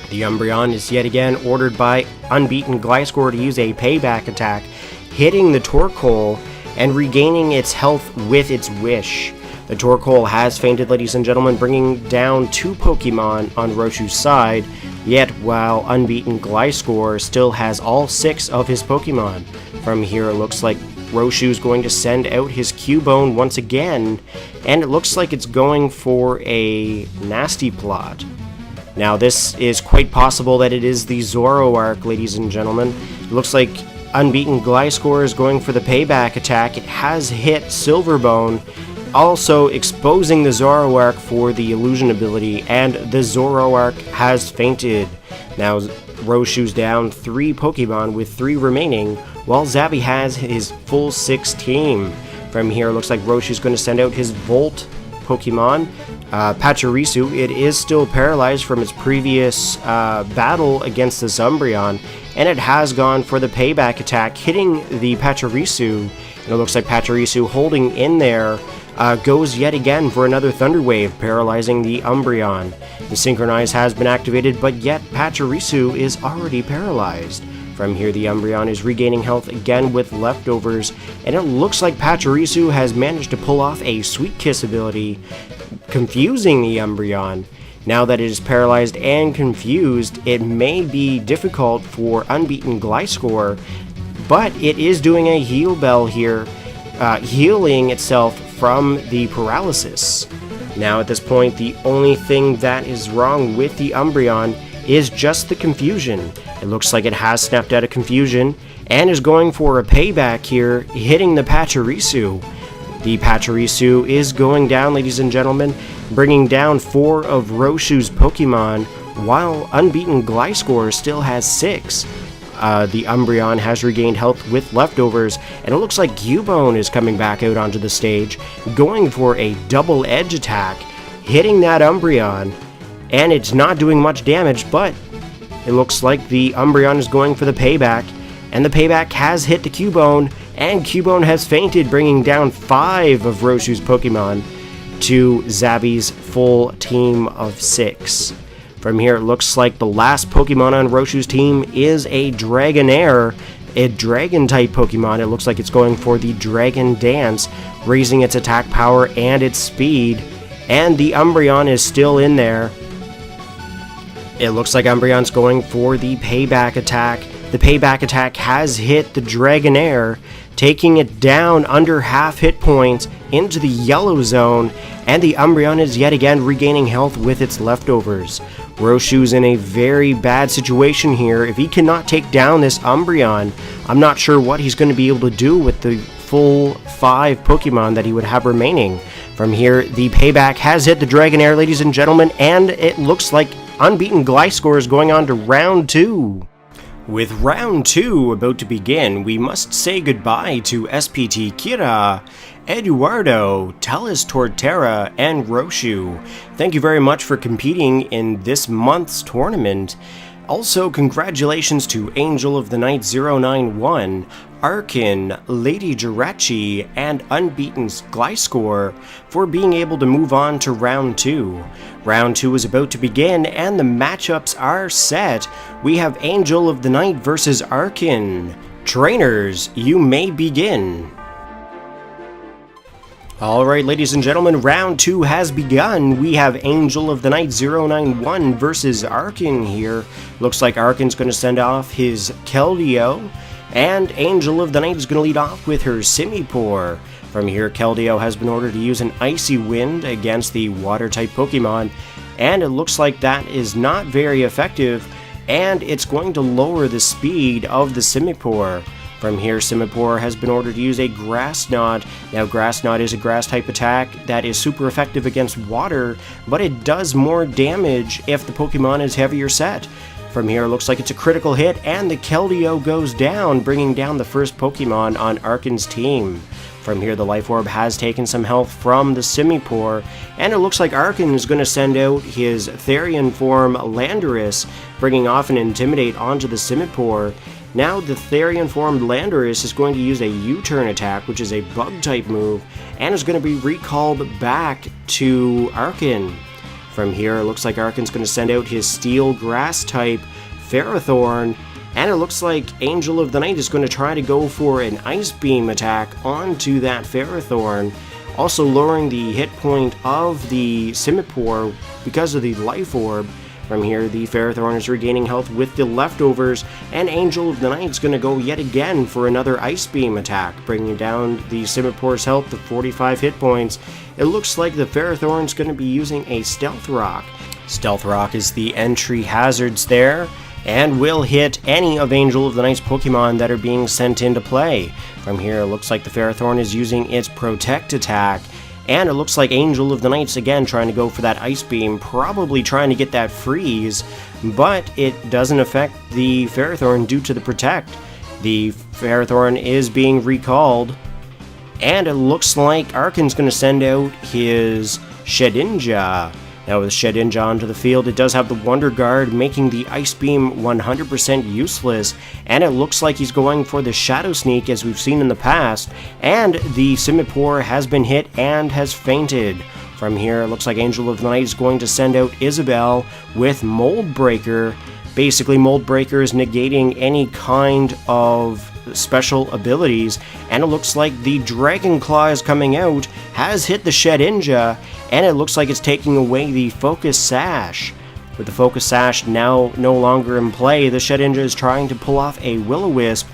The Umbreon is yet again ordered by Unbeaten Gliscor to use a payback attack, hitting the Torkoal and regaining its health with its Wish. The Torkoal has fainted, ladies and gentlemen, bringing down 2 Pokemon on Roshu's side, yet while Unbeaten Gliscor still has all 6 of his Pokemon. From here, it looks like Roshu's going to send out his Cubone once again, and it looks like it's going for a Nasty Plot. Now, this is quite possible that it is the Zoroark, ladies and gentlemen. It looks like Unbeaten Gliscor is going for the payback attack. It has hit Silverbone, also exposing the Zoroark for the illusion ability, and the Zoroark has fainted. Now Roshu's down 3 Pokemon with 3 remaining, while Zappy has his full 6 team. From here, it looks like Roshu's going to send out his Volt Pokemon. Pachirisu, it is still paralyzed from its previous battle against the Umbreon, and it has gone for the payback attack, hitting the Pachirisu. And it looks like Pachirisu, holding in there, goes yet again for another Thunder Wave, paralyzing the Umbreon. The Synchronize has been activated, but yet Pachirisu is already paralyzed. From here, the Umbreon is regaining health again with leftovers, and it looks like Pachirisu has managed to pull off a Sweet Kiss ability, confusing the Umbreon. Now that it is paralyzed and confused, it may be difficult for Unbeaten Gliscor, but it is doing a Heal Bell here, healing itself from the paralysis. Now at this point, the only thing that is wrong with the Umbreon is just the confusion. It looks like it has snapped out of confusion and is going for a payback here, hitting the Pachirisu. The Pachirisu is going down, ladies and gentlemen, bringing down 4 of Roshu's Pokemon, while Unbeaten Gliscor still has 6. The Umbreon has regained health with leftovers, and it looks like Cubone is coming back out onto the stage, going for a double edge attack, hitting that Umbreon, and it's not doing much damage, but it looks like the Umbreon is going for the payback, and the payback has hit the Cubone, and Cubone has fainted, bringing down 5 of Roshu's Pokemon to Zappy's full team of 6. From here, it looks like the last Pokemon on Roshu's team is a Dragonair, a Dragon-type Pokemon. It looks like it's going for the Dragon Dance, raising its attack power and its speed, and the Umbreon is still in there. It looks like Umbreon's going for the payback attack. The payback attack has hit the Dragonair, taking it down under half hit points into the yellow zone, and the Umbreon is yet again regaining health with its leftovers. Roshu's in a very bad situation here. If he cannot take down this Umbreon, I'm not sure what he's going to be able to do with the full 5 Pokemon that he would have remaining. From here, the payback has hit the Dragonair, ladies and gentlemen, and it looks like Unbeaten Gliscor is going on to round 2. With round 2 about to begin, we must say goodbye to SPT Kira, Eduardo, TellisTorrtera, and Roshu. Thank you very much for competing in this month's tournament. Also, congratulations to Angel of the Night 091, Arken, LadyJirachi, and Unbeaten Gliscor for being able to move on to round 2. Round 2 is about to begin, and the matchups are set. We have Angel of the Night versus Arken. Trainers, you may begin. Alright, ladies and gentlemen, round 2 has begun. We have Angel of the Night 091 versus Arken here. Looks like Arken's going to send off his Keldeo, and Angel of the Night is going to lead off with her Simipour. From here, Keldeo has been ordered to use an Icy Wind against the Water-type Pokemon, and it looks like that is not very effective, and it's going to lower the speed of the Simipour. From here, Simipour has been ordered to use a Grass Knot. Now, Grass Knot is a Grass-type attack that is super effective against water, but it does more damage if the Pokemon is heavier set. From here, it looks like it's a critical hit, and the Keldeo goes down, bringing down the first Pokemon on Arken's team. From here, the Life Orb has taken some health from the Simipour, and it looks like Arken is going to send out his Therian form Landorus, bringing off an Intimidate onto the Simipour. Now the Therian formed Landorus is going to use a U-turn attack, which is a bug type move, and is going to be recalled back to Arken. From here, it looks like Arken's going to send out his Steel Grass type Ferrothorn, and it looks like Angel of the Night is going to try to go for an Ice Beam attack onto that Ferrothorn, also lowering the hit point of the Simipour because of the Life Orb. From here, the Ferrothorn is regaining health with the leftovers, and Angel of the Night is going to go yet again for another Ice Beam attack, bringing down the Simipour's health to 45 hit points. It looks like the Ferrothorn is going to be using a Stealth Rock. Stealth Rock is the entry hazards there, and will hit any of Angel of the Night's Pokemon that are being sent into play. From here, it looks like the Ferrothorn is using its Protect attack, and it looks like Angel of the Night's again trying to go for that Ice Beam, probably trying to get that Freeze, but it doesn't affect the Ferrothorn due to the Protect. The Ferrothorn is being recalled, and it looks like Arken's going to send out his Shedinja. Now with Shedinja onto the field, it does have the Wonder Guard, making the Ice Beam 100% useless, and it looks like he's going for the Shadow Sneak as we've seen in the past, and the Simipour has been hit and has fainted. From here, it looks like Angel of the Night is going to send out Isabelle with Mold Breaker. Basically, Mold Breaker is negating any kind of special abilities, and it looks like the Dragon Claw is coming out, has hit the Shedinja, and it looks like it's taking away the Focus Sash. With the Focus Sash now no longer in play, the Shedinja is trying to pull off a Will-O-Wisp,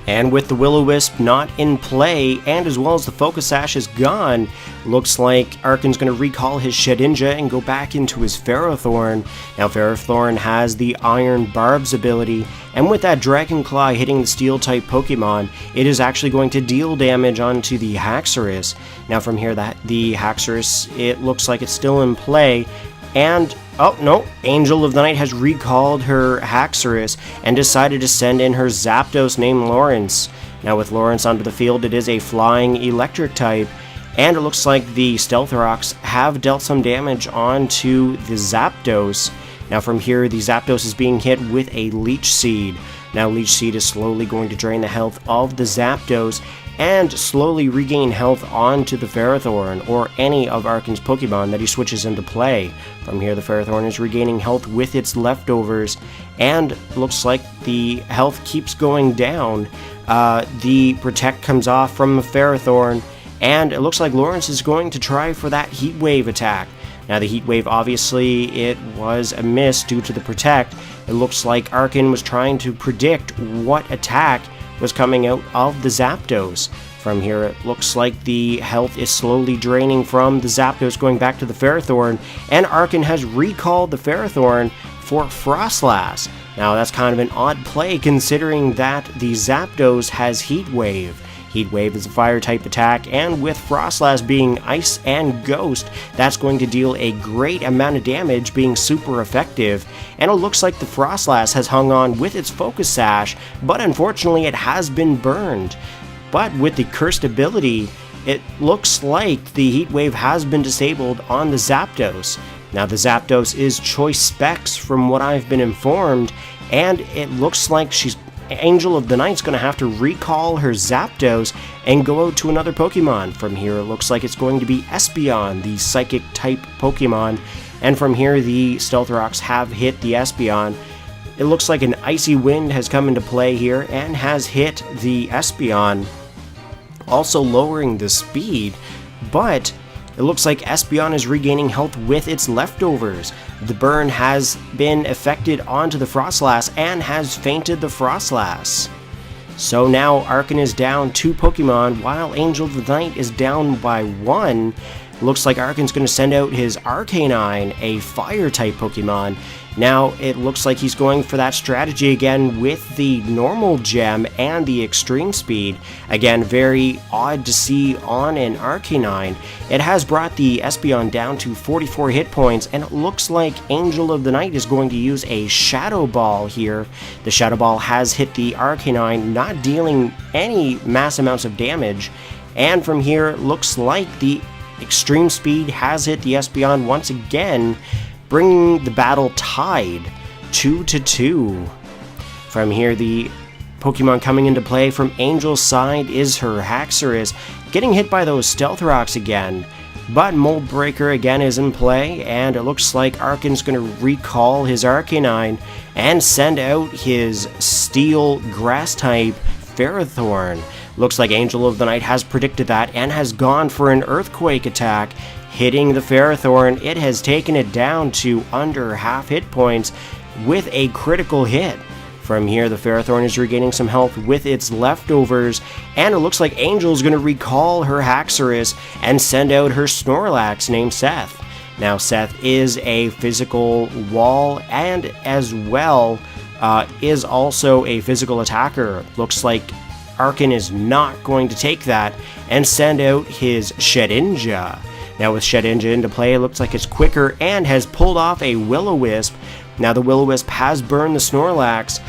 and with the Will-O-Wisp not in play, and as well as the Focus Sash is gone, looks like Arken's going to recall his Shedinja and go back into his Ferrothorn. Now Ferrothorn has the Iron Barbs ability, and with that Dragon Claw hitting the Steel-type Pokemon, it is actually going to deal damage onto the Haxorus. Now from here, the Haxorus, it looks like it's still in play, and oh no, Angel of the Night has recalled her Haxorus and decided to send in her Zapdos named Lawrence. Now with Lawrence onto the field, it is a flying electric type, and it looks like the Stealth Rocks have dealt some damage onto the Zapdos. Now from here, the Zapdos is being hit with a Leech Seed. Now Leech Seed is slowly going to drain the health of the Zapdos and slowly regain health onto the Ferrothorn or any of Arken's Pokemon that he switches into play. From here, the Ferrothorn is regaining health with its leftovers, and looks like the health keeps going down. The Protect comes off from the Ferrothorn, and it looks like Lawrence is going to try for that Heat Wave attack. Now the Heat Wave, obviously, it was a miss due to the Protect. It looks like Arken was trying to predict what attack was coming out of the Zapdos. From here, it looks like the health is slowly draining from the Zapdos, going back to the Ferrothorn, and Arken has recalled the Ferrothorn for Frostlass. Now that's kind of an odd play considering that the Zapdos has Heat Wave. Heat Wave is a Fire-type attack, and with Frostlass being Ice and Ghost, that's going to deal a great amount of damage, being super effective, and it looks like the Frostlass has hung on with its Focus Sash, but unfortunately it has been burned. But with the Cursed ability, it looks like the Heat Wave has been disabled on the Zapdos. Now the Zapdos is Choice Specs from what I've been informed, and it looks like Angel of the Night's going to have to recall her Zapdos and go out to another Pokemon. From here, it looks like it's going to be Espeon, the Psychic-type Pokemon, and from here, the Stealth Rocks have hit the Espeon. It looks like an Icy Wind has come into play here and has hit the Espeon, also lowering the speed, but it looks like Espeon is regaining health with its leftovers. The burn has been affected onto the Frostlass and has fainted the Frostlass. So now Arken is down 2 Pokemon while Angel of the Night is down by 1. Looks like Arken's going to send out his Arcanine, a Fire-type Pokemon. Now, it looks like he's going for that strategy again with the normal gem and the extreme speed. Again, very odd to see on an Arcanine. It has brought the Espeon down to 44 hit points, and it looks like Angel of the Night is going to use a Shadow Ball here. The Shadow Ball has hit the Arcanine, not dealing any mass amounts of damage. And from here, it looks like the extreme speed has hit the Espeon once again, bringing the battle tied 2-2. From here, the Pokemon coming into play from Angel's side is her Haxorus, getting hit by those Stealth Rocks again. But Mold Breaker again is in play, and it looks like Arken's going to recall his Arcanine and send out his Steel Grass type Ferrothorn. Looks like Angel of the Night has predicted that and has gone for an Earthquake attack, hitting the Ferrothorn. It has taken it down to under half hit points with a critical hit. From here, the Ferrothorn is regaining some health with its leftovers, and it looks like Angel's going to recall her Haxorus and send out her Snorlax named Seth. Now, Seth is a physical wall and as well is also a physical attacker. Looks like Arken is not going to take that and send out his Shedinja. Now, with Shedinja into play, it looks like it's quicker and has pulled off a Will-O-Wisp. Now, the Will-O-Wisp has burned the Snorlax,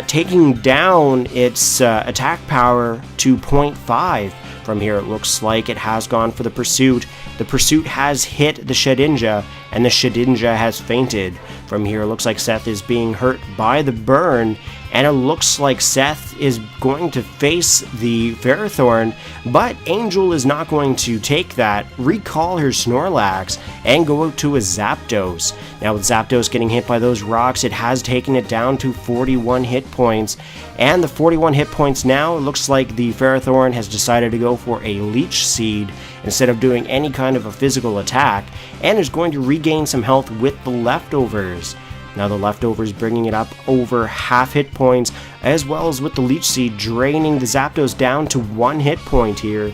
taking down its attack power to 0.5. From here, it looks like it has gone for the Pursuit. The Pursuit has hit the Shedinja, and the Shedinja has fainted. From here, it looks like Seth is being hurt by the burn, and it looks like Seth is going to face the Ferrothorn, but Angel is not going to take that, recall her Snorlax, and go out to a Zapdos. Now, with Zapdos getting hit by those rocks, it has taken it down to 41 hit points, and the 41 hit points now, it looks like the Ferrothorn has decided to go for a Leech Seed instead of doing any kind of a physical attack, and is going to regain some health with the leftovers. Now, the leftovers bringing it up over half hit points, as well as with the Leech Seed draining the Zapdos down to 1 hit point here.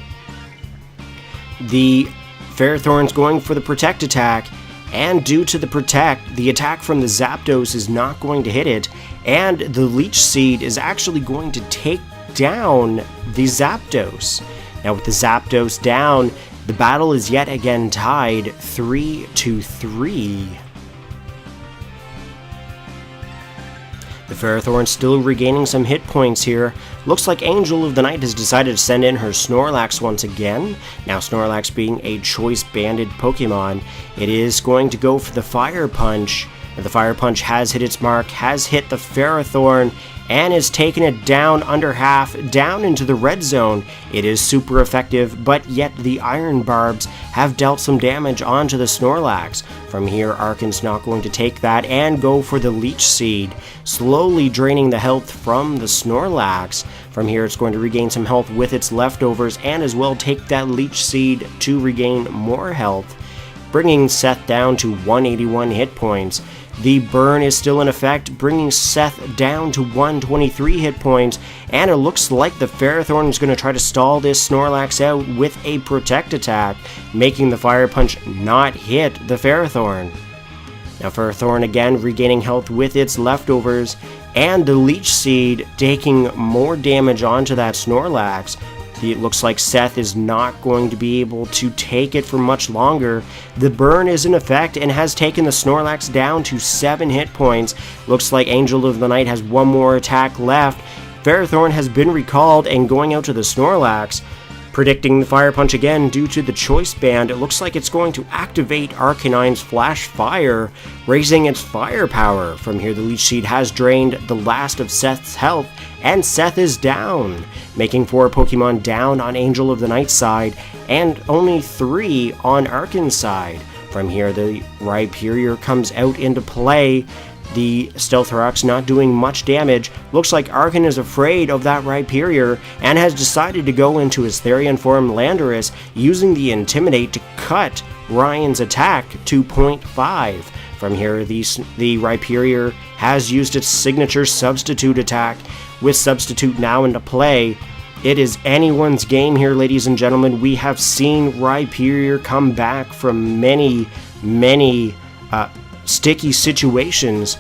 The Ferrothorn's going for the Protect attack, and due to the Protect, the attack from the Zapdos is not going to hit it, and the Leech Seed is actually going to take down the Zapdos. Now, with the Zapdos down, the battle is yet again tied 3-3. The Ferrothorn still regaining some hit points here. Looks like Angel of the Night has decided to send in her Snorlax once again. Now, Snorlax being a choice banded Pokemon, it is going to go for the Fire Punch. The Fire Punch has hit its mark, has hit the Ferrothorn, and is taking it down under half, down into the red zone. It is super effective, but yet the Iron Barbs have dealt some damage onto the Snorlax. From here, Arken's not going to take that and go for the Leech Seed, slowly draining the health from the Snorlax. From here, it's going to regain some health with its leftovers and as well take that Leech Seed to regain more health, bringing Seth down to 181 hit points. The burn is still in effect, bringing Seth down to 123 hit points, and it looks like the Ferrothorn is going to try to stall this Snorlax out with a Protect attack, making the Fire Punch not hit the Ferrothorn. Now, Ferrothorn again regaining health with its leftovers, and the Leech Seed taking more damage onto that Snorlax. It looks like Seth is not going to be able to take it for much longer. The burn is in effect and has taken the Snorlax down to 7 hit points. Looks like Angel of the Night has one more attack left. Ferrothorn has been recalled and going out to the Snorlax. Predicting the Fire Punch again due to the Choice Band, it looks like it's going to activate Arcanine's Flash Fire, raising its firepower. From here, the Leech Seed has drained the last of Seth's health, and Seth is down, making 4 Pokemon down on Angel of the Night side, and only 3 on Arken's side. From here, the Rhyperior comes out into play. The Stealth Rock's not doing much damage. Looks like Arken is afraid of that Rhyperior and has decided to go into his Therian form Landorus, using the Intimidate to cut Ryan's attack to 0.5. From here, the Rhyperior has used its signature Substitute attack. With Substitute now into play, it is anyone's game here, ladies and gentlemen. We have seen Rhyperior come back from many sticky situations.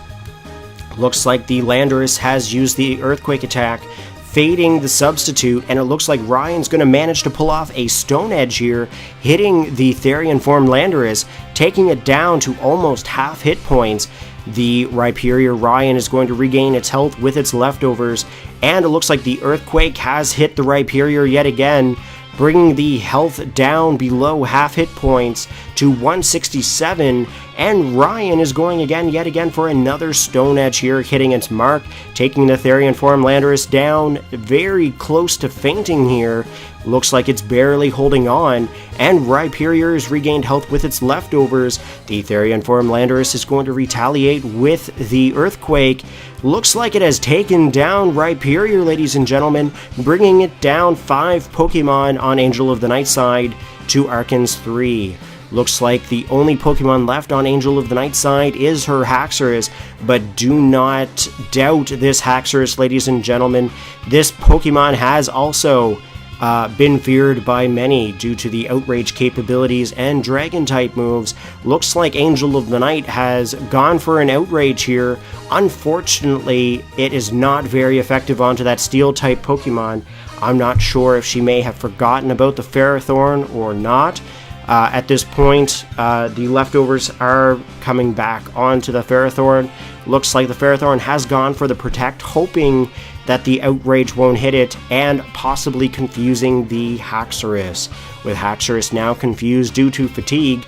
Looks like the Landorus has used the Earthquake attack, fading the Substitute, and it looks like Ryan's going to manage to pull off a Stone Edge here, hitting the Therian form Landorus, taking it down to almost half hit points. The Rhyperior Ryan is going to regain its health with its leftovers, and it looks like the Earthquake has hit the Rhyperior yet again, bringing the health down below half hit points to 167, and Ryan is going yet again for another Stone Edge here, hitting its mark, taking the Therian Form Landorus down, very close to fainting here. Looks like it's barely holding on, and Rhyperior has regained health with its leftovers. The Therian Form Landorus is going to retaliate with the Earthquake. Looks like it has taken down Rhyperior, ladies and gentlemen, bringing it down 5 Pokemon on Angel of the Night side to Arken's 3. Looks like the only Pokemon left on Angel of the Night side is her Haxorus, but do not doubt this Haxorus, ladies and gentlemen. This Pokemon has also been feared by many due to the Outrage capabilities and Dragon-type moves. Looks like Angel of the Night has gone for an Outrage here. Unfortunately, it is not very effective onto that Steel-type Pokemon. I'm not sure if she may have forgotten about the Ferrothorn or not. At this point, the leftovers are coming back onto the Ferrothorn. Looks like the Ferrothorn has gone for the Protect, hoping that the Outrage won't hit it, and possibly confusing the Haxorus. With Haxorus now confused due to fatigue,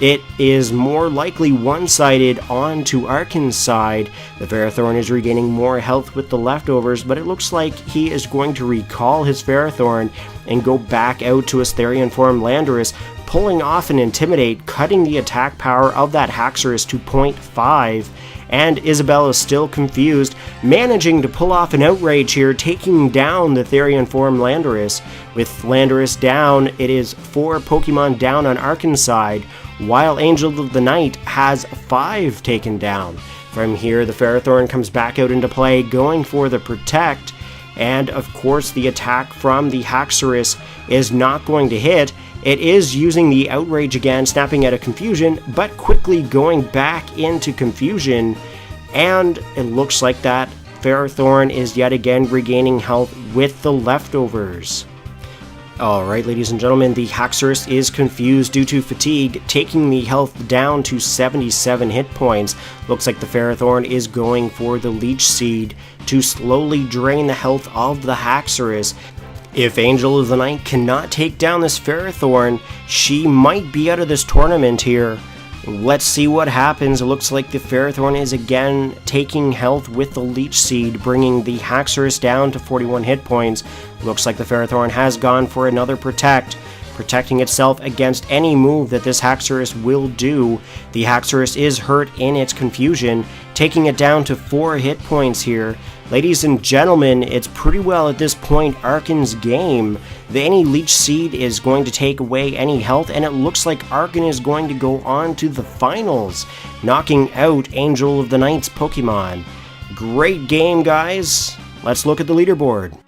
it is more likely one-sided onto Arken's side. The Ferrothorn is regaining more health with the leftovers, but it looks like he is going to recall his Ferrothorn and go back out to his Therian Form Landorus, pulling off an Intimidate, cutting the attack power of that Haxorus to 0.5. And Isabelle is still confused, managing to pull off an Outrage here, taking down the Therian Form Landorus. With Landorus down, it is 4 Pokemon down on Arken's side, while Angel of the Night has 5 taken down. From here, the Ferrothorn comes back out into play, going for the Protect, and of course the attack from the Haxorus is not going to hit. It is using the Outrage again, snapping out of Confusion, but quickly going back into Confusion, and it looks like that Ferrothorn is yet again regaining health with the leftovers. Alright, ladies and gentlemen, the Haxorus is confused due to fatigue, taking the health down to 77 hit points. Looks like the Ferrothorn is going for the Leech Seed to slowly drain the health of the Haxorus. If Angel of the Night cannot take down this Ferrothorn, she might be out of this tournament here. Let's see what happens. It looks like the Ferrothorn is again taking health with the Leech Seed, bringing the Haxorus down to 41 hit points. Looks like the Ferrothorn has gone for another Protect, protecting itself against any move that this Haxorus will do. The Haxorus is hurt in its Confusion, taking it down to 4 hit points here. Ladies and gentlemen, it's pretty well at this point Arken's game. Any Leech Seed is going to take away any health, and it looks like Arken is going to go on to the finals, knocking out Angel of the Night's Pokemon. Great game, guys. Let's look at the leaderboard.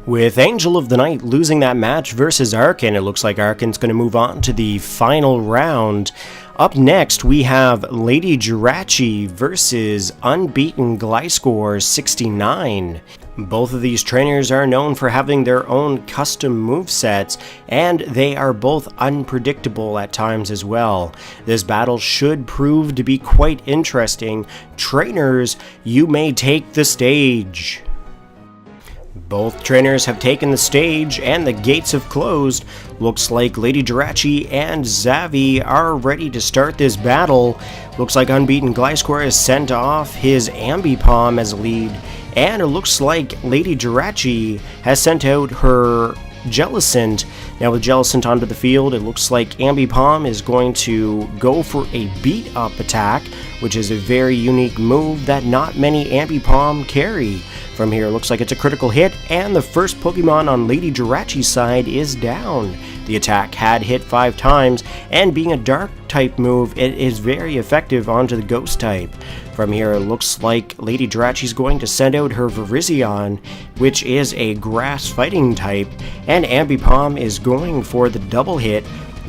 With Angel of the Night losing that match versus Arken, it looks like Arken's going to move on to the final round. Up next, we have LadyJirachi versus Unbeaten Gliscor 69. Both of these trainers are known for having their own custom movesets, and they are both unpredictable at times as well. This battle should prove to be quite interesting. Trainers, you may take the stage. Both trainers have taken the stage and the gates have closed. Looks like LadyJirachi and Xavi are ready to start this battle. Looks like Unbeaten Gliscor has sent off his Ambipom as lead, and it looks like LadyJirachi has sent out her Jellicent. Now with Jellicent onto the field, it looks like Ambipom is going to go for a beat up attack, which is a very unique move that not many Ambipom carry. From here, it looks like it's a critical hit, and the first Pokemon on LadyJirachi's side is down. The attack had hit 5 times, and being a dark type move, it is very effective onto the ghost type. From here, it looks like LadyJirachi is going to send out her Virizion, which is a grass fighting type, and Ambipom is going for the double hit.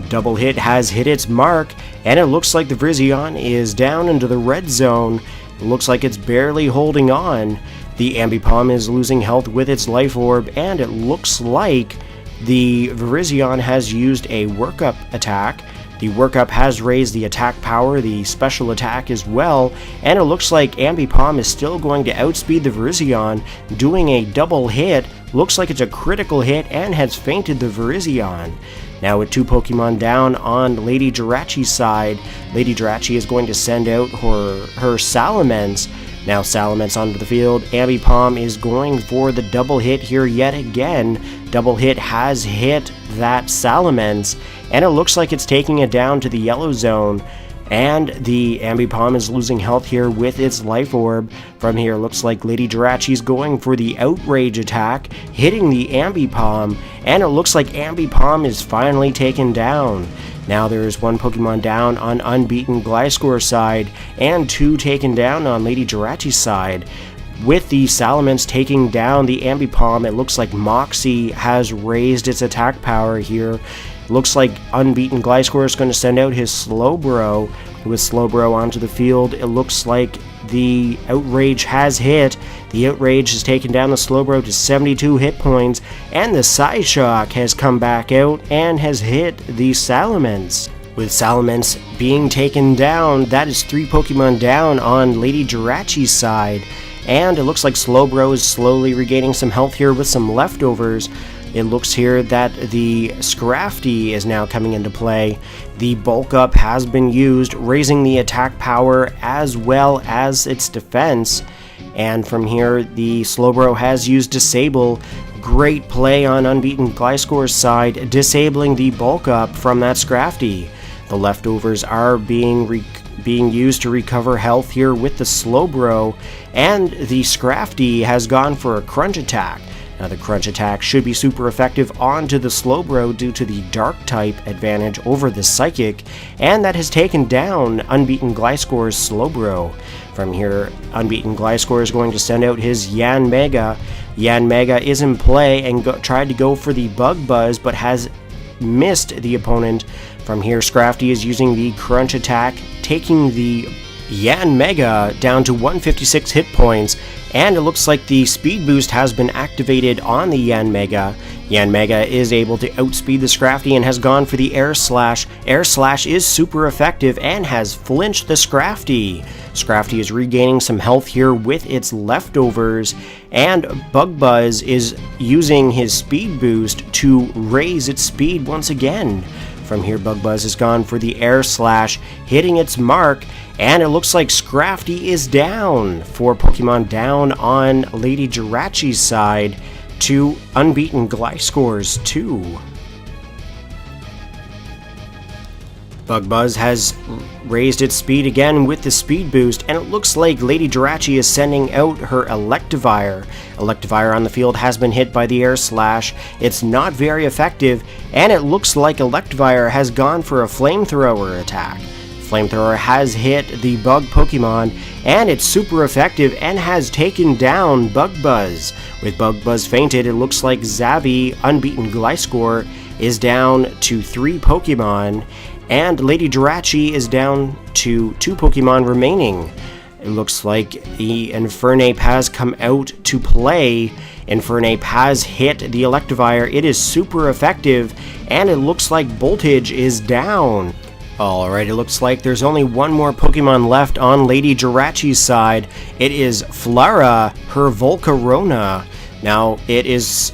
Double hit has hit its mark, and it looks like the Virizion is down into the red zone. It looks like it's barely holding on. The Ambipom is losing health with its Life Orb, and it looks like the Virizion has used a workup attack The workup has raised the attack power, the special attack as well, and it looks like Ambipom is still going to outspeed the Virizion, doing a double hit. Looks like it's a critical hit and has fainted the Virizion. Now with 2 Pokemon down on LadyJirachi's side, LadyJirachi is going to send out her Salamence. Now Salamence onto the field. Ambipom is going for the double hit here yet again. Double hit has hit that Salamence, and it looks like it's taking it down to the yellow zone. And the Ambipom is losing health here with its Life Orb. From here, looks like LadyJirachi's going for the Outrage attack, hitting the Ambipom, and it looks like Ambipom is finally taken down. Now there's 1 Pokemon down on Unbeaten Gliscor's side, and 2 taken down on LadyJirachi's side. With the Salamence taking down the Ambipom, it looks like Moxie has raised its attack power here. Looks like Unbeaten Gliscor is going to send out his Slowbro. With Slowbro onto the field, it looks like the Outrage has hit. The Outrage has taken down the Slowbro to 72 hit points, and the Psyshock has come back out and has hit the Salamence. With Salamence being taken down, that is 3 Pokemon down on LadyJirachi's side, and it looks like Slowbro is slowly regaining some health here with some leftovers. It looks here that the Scrafty is now coming into play. The bulk up has been used, raising the attack power as well as its defense. And from here, the Slowbro has used Disable. Great play on Unbeaten Gliscor's side, disabling the bulk up from that Scrafty. The leftovers are being used to recover health here with the Slowbro, and the Scrafty has gone for a Crunch attack. Now the Crunch attack should be super effective onto the Slowbro due to the Dark type advantage over the Psychic, and that has taken down Unbeaten Gliscor's Slowbro. From here, Unbeaten Gliscor is going to send out his Yanmega. Yanmega is in play and tried to go for the Bug Buzz, but has missed the opponent. From here, Scrafty is using the Crunch attack, taking the Yanmega down to 156 hit points, and it looks like the speed boost has been activated on the Yanmega. Yanmega is able to outspeed the Scrafty and has gone for the Air Slash. Air Slash is super effective and has flinched the Scrafty. Scrafty is regaining some health here with its leftovers, and Bug Buzz is using his speed boost to raise its speed once again. From here, Bug Buzz has gone for the Air Slash, hitting its mark, and it looks like Scrafty is down. 4 Pokemon down on LadyJirachi's side to Unbeaten Gliscor's 2. Bug Buzz has raised its speed again with the speed boost, and it looks like LadyJirachi is sending out her Electivire. Electivire on the field has been hit by the Air Slash. It's not very effective, and it looks like Electivire has gone for a Flamethrower attack. Flamethrower has hit the bug Pokemon, and it's super effective and has taken down Bug Buzz. With Bug Buzz fainted, it looks like Zavi, Unbeaten Gliscor, is down to 3 Pokemon, and LadyJirachi is down to 2 Pokemon remaining. It looks like the Infernape has come out to play. Infernape has hit the Electivire. It is super effective, and it looks like Voltage is down. Alright, it looks like there's only 1 more Pokemon left on LadyJirachi's side. It is Flara, her Volcarona. Now, it is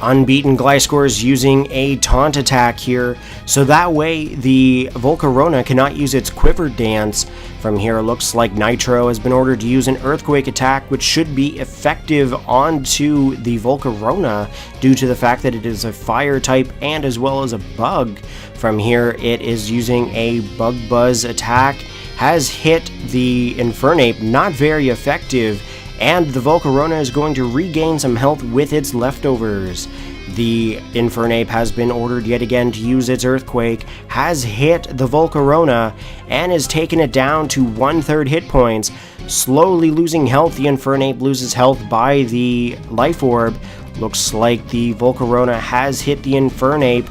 Unbeaten Gliscor is using a Taunt attack here, so that way the Volcarona cannot use its Quiver Dance. From here, it looks like Nitro has been ordered to use an Earthquake attack, which should be effective onto the Volcarona due to the fact that it is a Fire type and as well as a Bug. From here, it is using a Bug Buzz attack, has hit the Infernape, not very effective, and the Volcarona is going to regain some health with its leftovers. The Infernape has been ordered yet again to use its Earthquake, has hit the Volcarona, and has taken it down to 1/3 hit points. Slowly losing health, the Infernape loses health by the Life Orb. Looks like the Volcarona has hit the Infernape,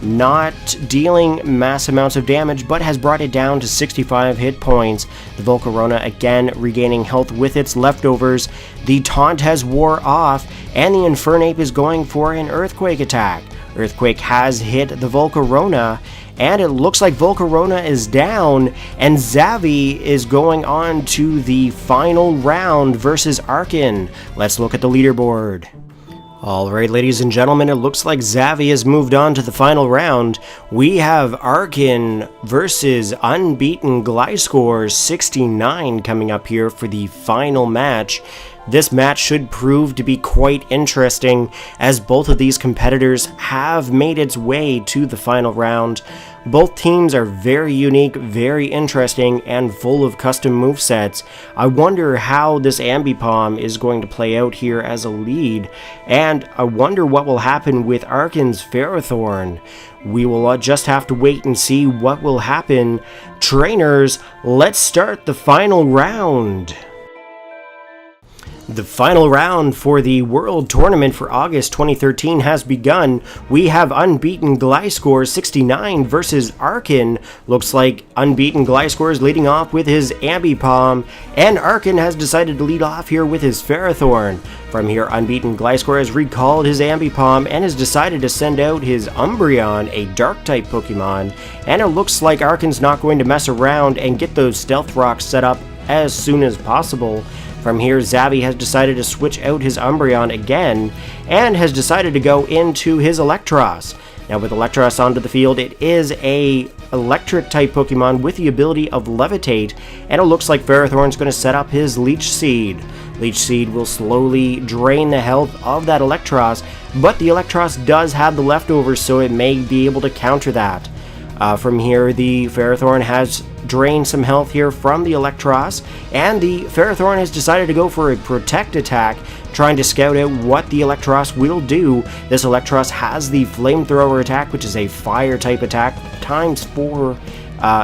not dealing mass amounts of damage, but has brought it down to 65 hit points. The Volcarona again regaining health with its leftovers. The Taunt has wore off, and the Infernape is going for an Earthquake attack. Earthquake has hit the Volcarona, and it looks like Volcarona is down, and Xavi is going on to the final round versus Arken. Let's look at the leaderboard. Alright, ladies and gentlemen, it looks like Xavi has moved on to the final round. We have Arken versus Unbeaten Gliscor 69 coming up here for the final match. This match should prove to be quite interesting, as both of these competitors have made its way to the final round. Both teams are very unique, very interesting, and full of custom movesets. I wonder how this Ambipom is going to play out here as a lead, and I wonder what will happen with Arken's Ferrothorn. We will just have to wait and see what will happen. Trainers, let's start the final round. The final round for the World Tournament for August 2013 has begun. We have Unbeaten Gliscor 69 versus Arken. Looks like Unbeaten Gliscor is leading off with his Ambipom, and Arken has decided to lead off here with his Ferrothorn. From here, Unbeaten Gliscor has recalled his Ambipom and has decided to send out his Umbreon, a Dark-type Pokemon, and it looks like Arken's not going to mess around and get those Stealth Rocks set up as soon as possible. From here, Xavi has decided to switch out his Umbreon again, and has decided to go into his Electros. Now with Electros onto the field, it is a electric-type Pokemon with the ability of Levitate, and it looks like Ferrothorn's going to set up his Leech Seed. Leech Seed will slowly drain the health of that Electros, but the Electros does have the leftovers, so it may be able to counter that. From here, the Ferrothorn has drained some health here from the Electros, and the Ferrothorn has decided to go for a Protect attack, trying to scout out what the Electros will do. This Electros has the Flamethrower attack, which is a Fire-type attack, times 4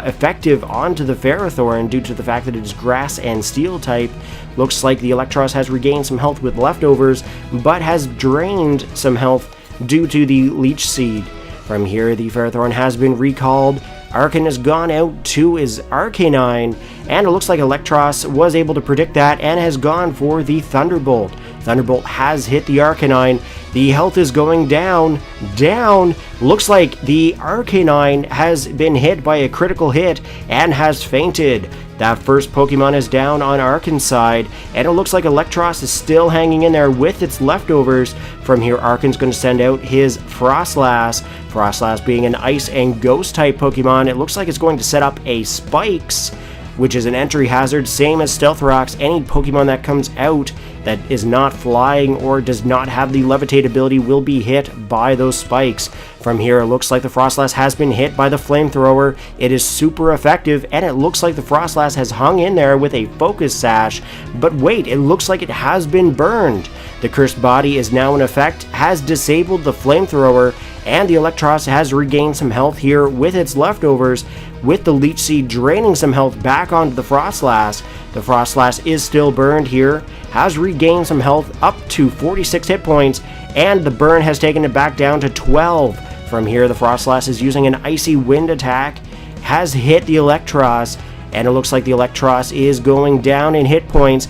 effective onto the Ferrothorn due to the fact that it is Grass and Steel type. Looks like the Electros has regained some health with leftovers, but has drained some health due to the Leech Seed. From here, the Ferrothorn has been recalled. Arken has gone out to his Arcanine, and it looks like Electros was able to predict that and has gone for the Thunderbolt. Thunderbolt has hit the Arcanine. The health is going down. Looks like the Arcanine has been hit by a critical hit and has fainted. That first Pokemon is down on Arken's side, and it looks like Electros is still hanging in there with its leftovers. From here, Arken's going to send out his Frostlass. Frostlass being an Ice and Ghost type Pokemon, it looks like it's going to set up a Spikes, which is an entry hazard, same as Stealth Rocks. Any Pokemon that comes out that is not flying or does not have the Levitate ability will be hit by those spikes. From here, it looks like the Frostlass has been hit by the Flamethrower. It is super effective, and it looks like the Frostlass has hung in there with a Focus Sash. But wait, it looks like it has been burned. The Cursed Body is now in effect, has disabled the Flamethrower, and the Electros has regained some health here with its leftovers, with the Leech Seed draining some health back onto the Frostlass. The Frostlass is still burned here, has regained some health up to 46 hit points, and the burn has taken it back down to 12. From here, the Frostlass is using an Icy Wind attack, has hit the Electros, and it looks like the Electros is going down in hit points.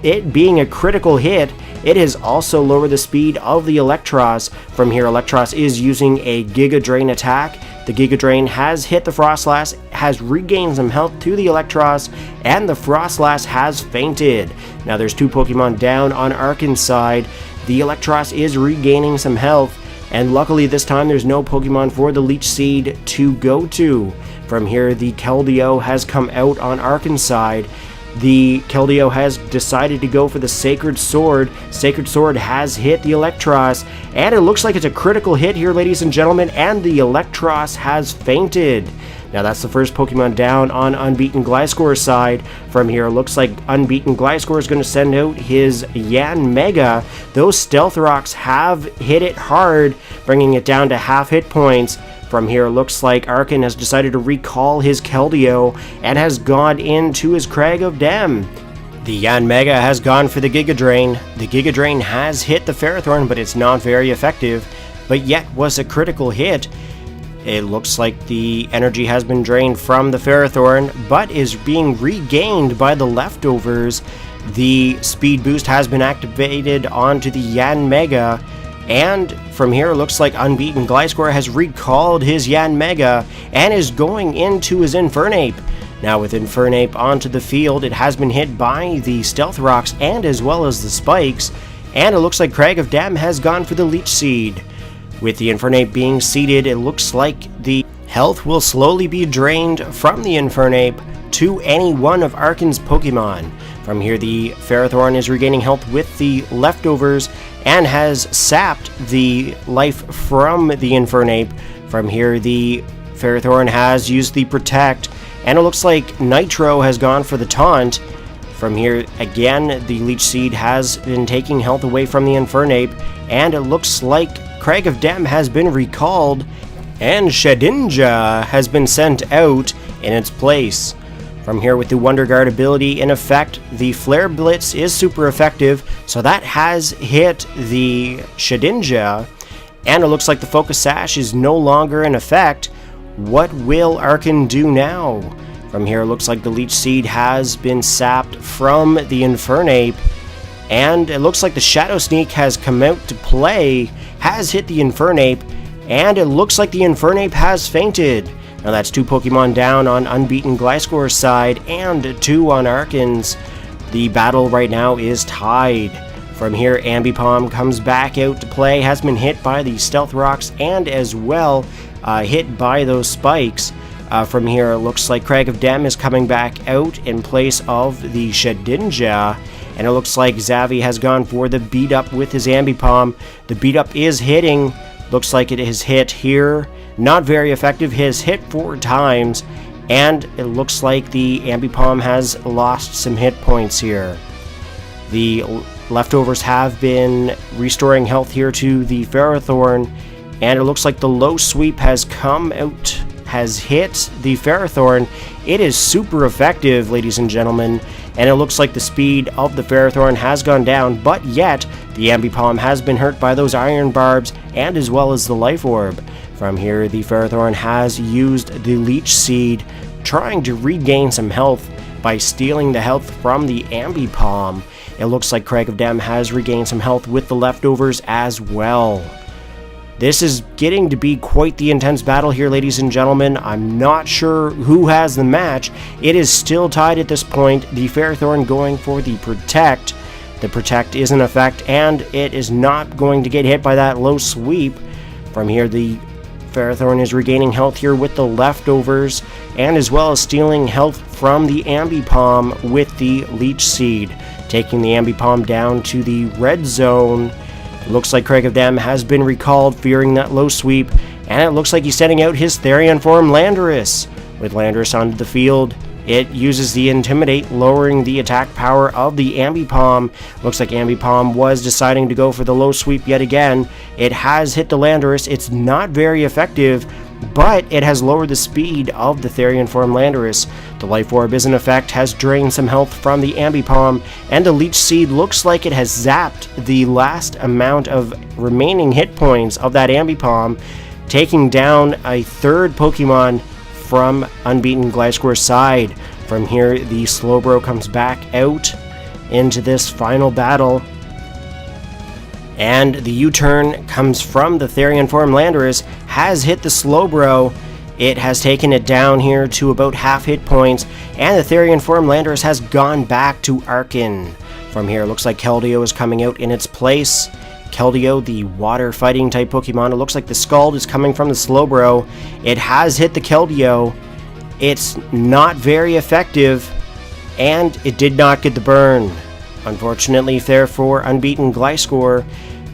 It being a critical hit, it has also lowered the speed of the Electros. From here, Electros is using a Giga Drain attack. The Giga Drain has hit the Frostlass, has regained some health to the Electros, and the Frostlass has fainted. Now there's two Pokemon down on Arken's side. The Electros is regaining some health, and luckily this time there's no Pokemon for the Leech Seed to go to. From here, the Keldeo has come out on Arken's side. The Keldeo has decided to go for the Sacred Sword. Sacred Sword has hit the Electros, and it looks like it's a critical hit here, ladies and gentlemen, and the Electros has fainted. Now that's the first Pokemon down on Unbeaten Gliscor's side. From here, it looks like Unbeaten Gliscor is going to send out his Yanmega. Those Stealth Rocks have hit it hard, bringing it down to half hit points. From here, looks like Arken has decided to recall his Keldeo and has gone into his Crag of Dem. The Yanmega has gone for the Giga Drain. The Giga Drain has hit the Ferrothorn, but it's not very effective, but yet was a critical hit. It looks like the energy has been drained from the Ferrothorn, but is being regained by the leftovers. The Speed Boost has been activated onto the Yanmega, And from here, it looks like Unbeaten Gliscor has recalled his Yanmega and is going into his Infernape. Now with Infernape onto the field, it has been hit by the Stealth Rocks and as well as the Spikes, and it looks like Crag of Dem has gone for the Leech Seed. With the Infernape being seeded, it looks like the health will slowly be drained from the Infernape to any one of Arken's Pokemon. From here, the Ferrothorn is regaining health with the leftovers and has sapped the life from the Infernape. From here, the Ferrothorn has used the Protect, and it looks like Nitro has gone for the Taunt. From here, again, the Leech Seed has been taking health away from the Infernape, and it looks like Crag of Dem has been recalled, and Shedinja has been sent out in its place. From here, with the Wonder Guard ability in effect, the Flare Blitz is super effective, so that has hit the Shedinja, and it looks like the Focus Sash is no longer in effect. What will Arken do now? From here, it looks like the Leech Seed has been sapped from the Infernape, and it looks like the Shadow Sneak has come out to play, has hit the Infernape, and it looks like the Infernape has fainted. Now that's 2 Pokemon down on Unbeaten Gliscor's side and 2 on Arken's. The battle right now is tied. From here, Ambipom comes back out to play, has been hit by the Stealth Rocks and as well hit by those Spikes. From here, it looks like Crag of Dem is coming back out in place of the Shedinja, and it looks like Xavi has gone for the beat up with his Ambipom. The beat up is hitting. Looks like it is hit here. Not very effective. Has hit 4 times, and it looks like the Ambipom has lost some hit points here. The leftovers have been restoring health here to the Ferrothorn, and it looks like the low sweep has come out, has hit the Ferrothorn. It is super effective, ladies and gentlemen, and it looks like the speed of the Ferrothorn has gone down, but yet the Ambipom has been hurt by those Iron Barbs and as well as the Life Orb. From here, the Ferrothorn has used the Leech Seed, trying to regain some health by stealing the health from the Ambipom. It looks like Crag of Dem has regained some health with the leftovers as well. This is getting to be quite the intense battle here, ladies and gentlemen. I'm not sure who has the match. It is still tied at this point. The Ferrothorn going for the Protect. The Protect is in effect, and it is not going to get hit by that low sweep. From here, the Ferrothorn is regaining health here with the leftovers, and as well as stealing health from the Ambipom with the Leech Seed, taking the Ambipom down to the red zone. It looks like Crag of Dem has been recalled, fearing that low sweep, and it looks like he's sending out his Therian form Landorus. With Landorus onto the field, it uses the Intimidate, lowering the attack power of the Ambipom. Looks like Ambipom was deciding to go for the low sweep yet again. It has hit the Landorus. It's not very effective, but it has lowered the speed of the Therian form Landorus. The Life Orb is in effect, has drained some health from the Ambipom, and the Leech Seed looks like it has zapped the last amount of remaining hit points of that Ambipom, taking down a 3rd Pokemon from Unbeaten Gliscor's side. From here, the Slowbro comes back out into this final battle, and the U-turn comes from the Therian form Landorus, has hit the Slowbro. It has taken it down here to about half hit points, and the Therian form Landorus has gone back to Arken. From here, it looks like Keldeo is coming out in its place. Keldeo, the water fighting type Pokemon. It looks like the Scald is coming from the Slowbro. It has hit the Keldeo. It's not very effective, and it did not get the burn. Unfortunately, therefore, Unbeaten Gliscor,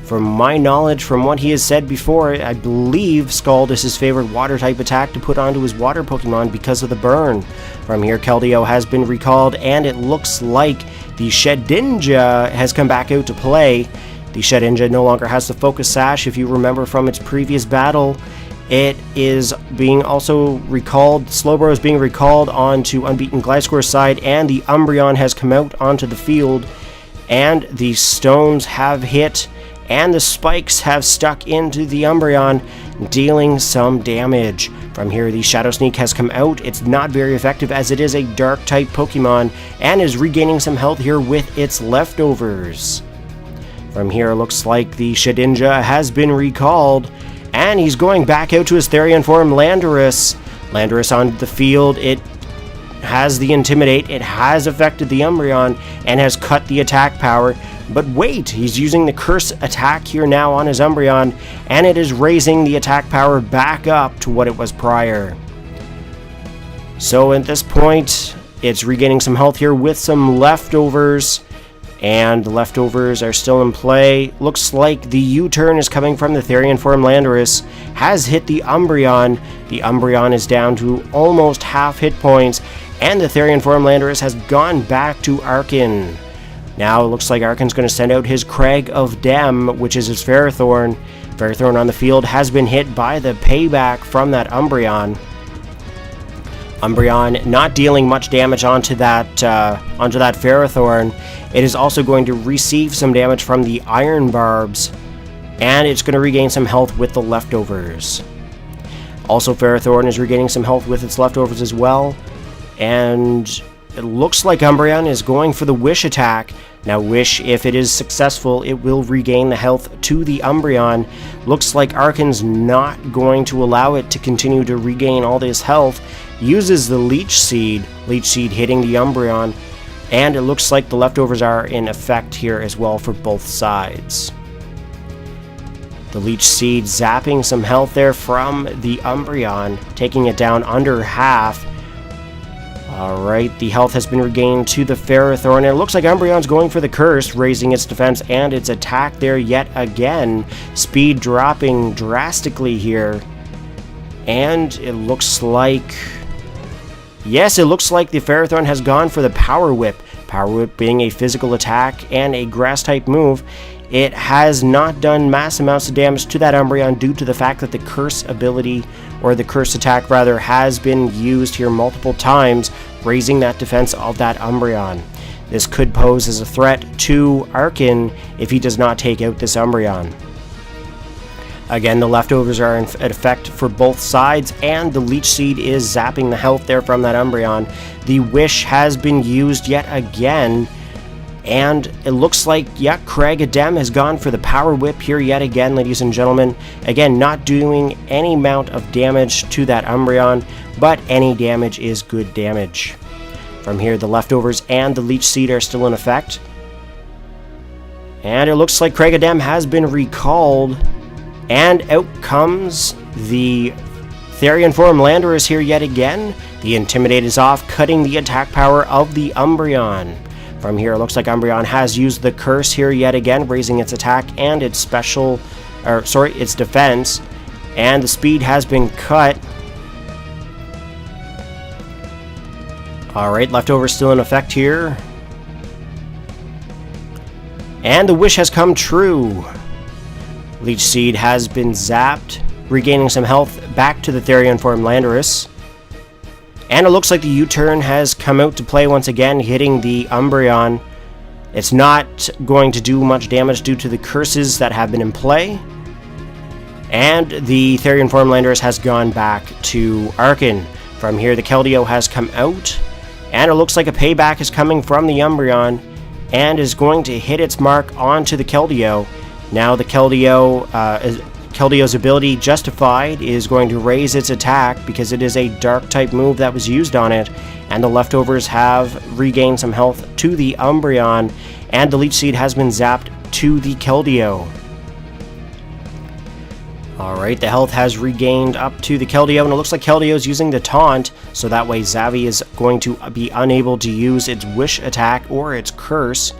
from my knowledge, from what he has said before, I believe Scald is his favorite water type attack to put onto his water Pokemon because of the burn. From here, Keldeo has been recalled, and it looks like the Shedinja has come back out to play. The Shedinja no longer has the Focus Sash. If you remember from its previous battle, it is being also recalled. Slowbro is being recalled onto Unbeaten Gliscor's side, and the Umbreon has come out onto the field, and the stones have hit, and the spikes have stuck into the Umbreon, dealing some damage. From here, the Shadow Sneak has come out. It's not very effective as it is a dark type Pokemon, and is regaining some health here with its leftovers. From here, looks like the Shedinja has been recalled, and he's going back out to his Therian form, Landorus. Landorus on the field, it has the Intimidate, it has affected the Umbreon, and has cut the attack power. But wait, he's using the Curse attack here now on his Umbreon, and it is raising the attack power back up to what it was prior. So at this point, it's regaining some health here with some leftovers, and the leftovers are still in play. Looks like the U-turn is coming from the Therian form. Landorus has hit the Umbreon. The Umbreon is down to almost half hit points, and the Therian form Landorus has gone back to Arken. Now it looks like Arken's going to send out his Crag of Dem, which is his Ferrothorn. Ferrothorn on the field has been hit by the payback from that Umbreon. Umbreon not dealing much damage onto that Ferrothorn. It is also going to receive some damage from the Iron Barbs, and it's going to regain some health with the leftovers. Also, Ferrothorn is regaining some health with its leftovers as well, and it looks like Umbreon is going for the Wish attack. Now Wish, if it is successful, it will regain the health to the Umbreon. Looks like Arken's not going to allow it to continue to regain all this health. Uses the Leech Seed hitting the Umbreon, and it looks like the leftovers are in effect here as well for both sides. The Leech Seed zapping some health there from the Umbreon, taking it down under half. Alright, the health has been regained to the Ferrothorn, and it looks like Umbreon's going for the Curse, raising its defense and its attack there yet again. Speed dropping drastically here. And it looks like... yes, it looks like the Ferrothorn has gone for the Power Whip. Power Whip being a physical attack and a Grass-type move. It has not done mass amounts of damage to that Umbreon due to the fact that the Curse ability, or the Curse attack rather, has been used here multiple times, raising that defense of that Umbreon. This could pose as a threat to Arken if he does not take out this Umbreon. Again, the leftovers are in effect for both sides, and the Leech Seed is zapping the health there from that Umbreon. The Wish has been used yet again, and it looks like, yeah, Crag of Dem has gone for the Power Whip here yet again, ladies and gentlemen. Again, not doing any amount of damage to that Umbreon, but any damage is good damage. From here, the leftovers and the Leech Seed are still in effect. And it looks like Crag of Dem has been recalled. And out comes the Therian form Landorus here yet again. The Intimidate is off, cutting the attack power of the Umbreon. From here, it looks like Umbreon has used the Curse here yet again, raising its attack and its its defense. And the speed has been cut. Alright, leftovers still in effect here. And the Wish has come true. Leech Seed has been zapped, regaining some health back to the Therian form Landorus. And it looks like the U-turn has come out to play once again, hitting the Umbreon. It's not going to do much damage due to the curses that have been in play. And the Therian form Landorus has gone back to Arken. From here, the Keldeo has come out, and it looks like a payback is coming from the Umbreon, and is going to hit its mark onto the Keldeo. Now the Keldeo's ability, Justified, is going to raise its attack because it is a Dark-type move that was used on it, and the leftovers have regained some health to the Umbreon, and the Leech Seed has been zapped to the Keldeo. Alright, the health has regained up to the Keldeo, and it looks like Keldeo is using the Taunt, so that way Zavi is going to be unable to use its Wish attack or its Curse.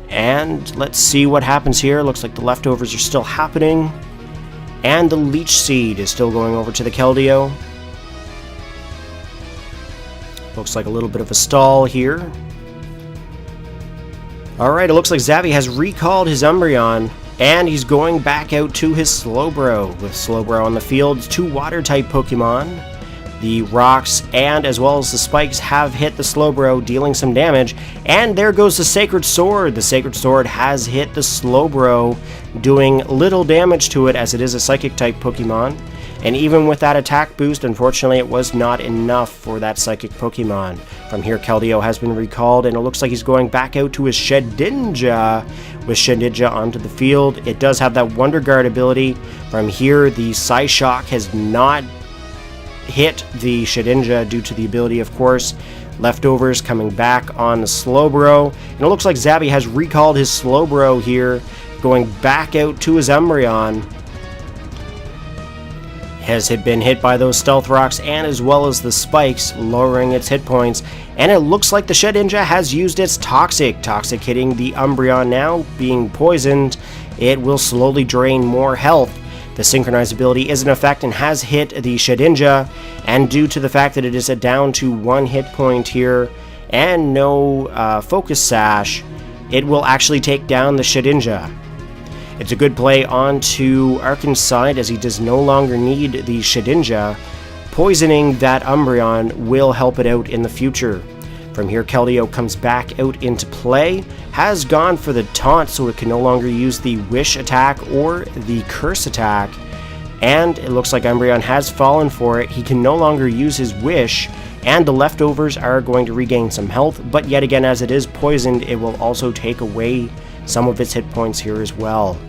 And let's see what happens here. Looks like the leftovers are still happening. And the Leech Seed is still going over to the Keldeo. Looks like a little bit of a stall here. Alright, it looks like Zavi has recalled his Umbreon, and he's going back out to his Slowbro. With Slowbro on the field, 2 Water-type Pokemon. The rocks and as well as the spikes have hit the Slowbro, dealing some damage. And there goes the Sacred Sword. The Sacred Sword has hit the Slowbro, doing little damage to it as it is a Psychic-type Pokemon. And even with that attack boost, unfortunately, it was not enough for that Psychic Pokemon. From here, Keldeo has been recalled, and it looks like he's going back out to his Shedinja. With Shedinja onto the field, it does have that Wonder Guard ability. From here, the Psyshock has not hit the Shedinja due to the ability, of course. Leftovers coming back on the Slowbro. And it looks like Zappy has recalled his Slowbro here, going back out to his Umbreon. Has been hit by those Stealth Rocks and as well as the Spikes, lowering its hit points. And it looks like the Shedinja has used its Toxic. Toxic hitting the Umbreon now, being poisoned. It will slowly drain more health. The Synchronize ability is in effect and has hit the Shedinja, and due to the fact that it is down to 1 hit point here and no Focus Sash, it will actually take down the Shedinja. It's a good play onto Arken's side as he does no longer need the Shedinja. Poisoning that Umbreon will help it out in the future. From here, Keldeo comes back out into play, has gone for the taunt so it can no longer use the Wish attack or the Curse attack, and it looks like Umbreon has fallen for it. He can no longer use his Wish, and the leftovers are going to regain some health, but yet again, as it is poisoned, it will also take away some of its hit points here as well.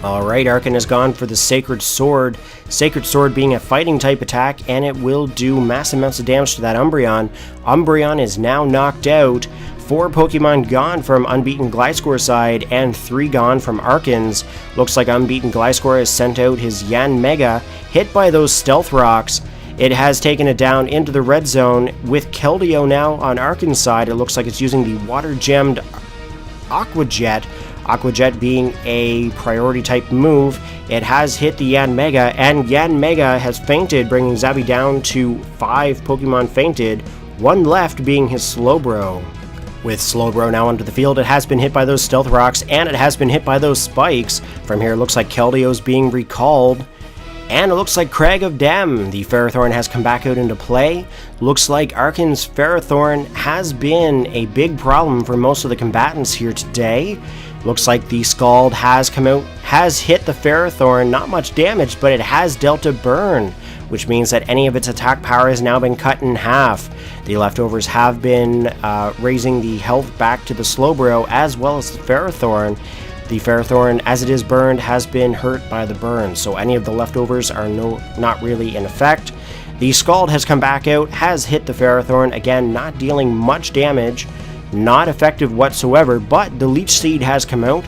Alright, Arken has gone for the Sacred Sword. Sacred Sword being a fighting type attack, and it will do massive amounts of damage to that Umbreon. Umbreon is now knocked out. 4 Pokemon gone from Unbeaten Gliscor side, and 3 gone from Arken's. Looks like Unbeaten Gliscor has sent out his Yanmega, hit by those Stealth Rocks. It has taken it down into the red zone. With Keldeo now on Arken's side, it looks like it's using the Water Gemmed Aqua Jet. Aqua Jet being a priority type move. It has hit the Yanmega, and Yanmega has fainted, bringing Zappy down to 5 Pokemon fainted, 1 left being his Slowbro. With Slowbro now onto the field, it has been hit by those Stealth Rocks, and it has been hit by those Spikes. From here, it looks like Keldeo's being recalled. And it looks like Crag of Dem, the Ferrothorn, has come back out into play. Looks like Arken's Ferrothorn has been a big problem for most of the combatants here today. Looks like the Scald has come out, has hit the Ferrothorn, not much damage, but it has dealt a burn, which means that any of its attack power has now been cut in half. The leftovers have been raising the health back to the Slowbro as well as the Ferrothorn. The Ferrothorn, as it is burned, has been hurt by the burn, so any of the leftovers are not really in effect. The Scald has come back out, has hit the Ferrothorn, again not dealing much damage, not effective whatsoever, but the Leech Seed has come out.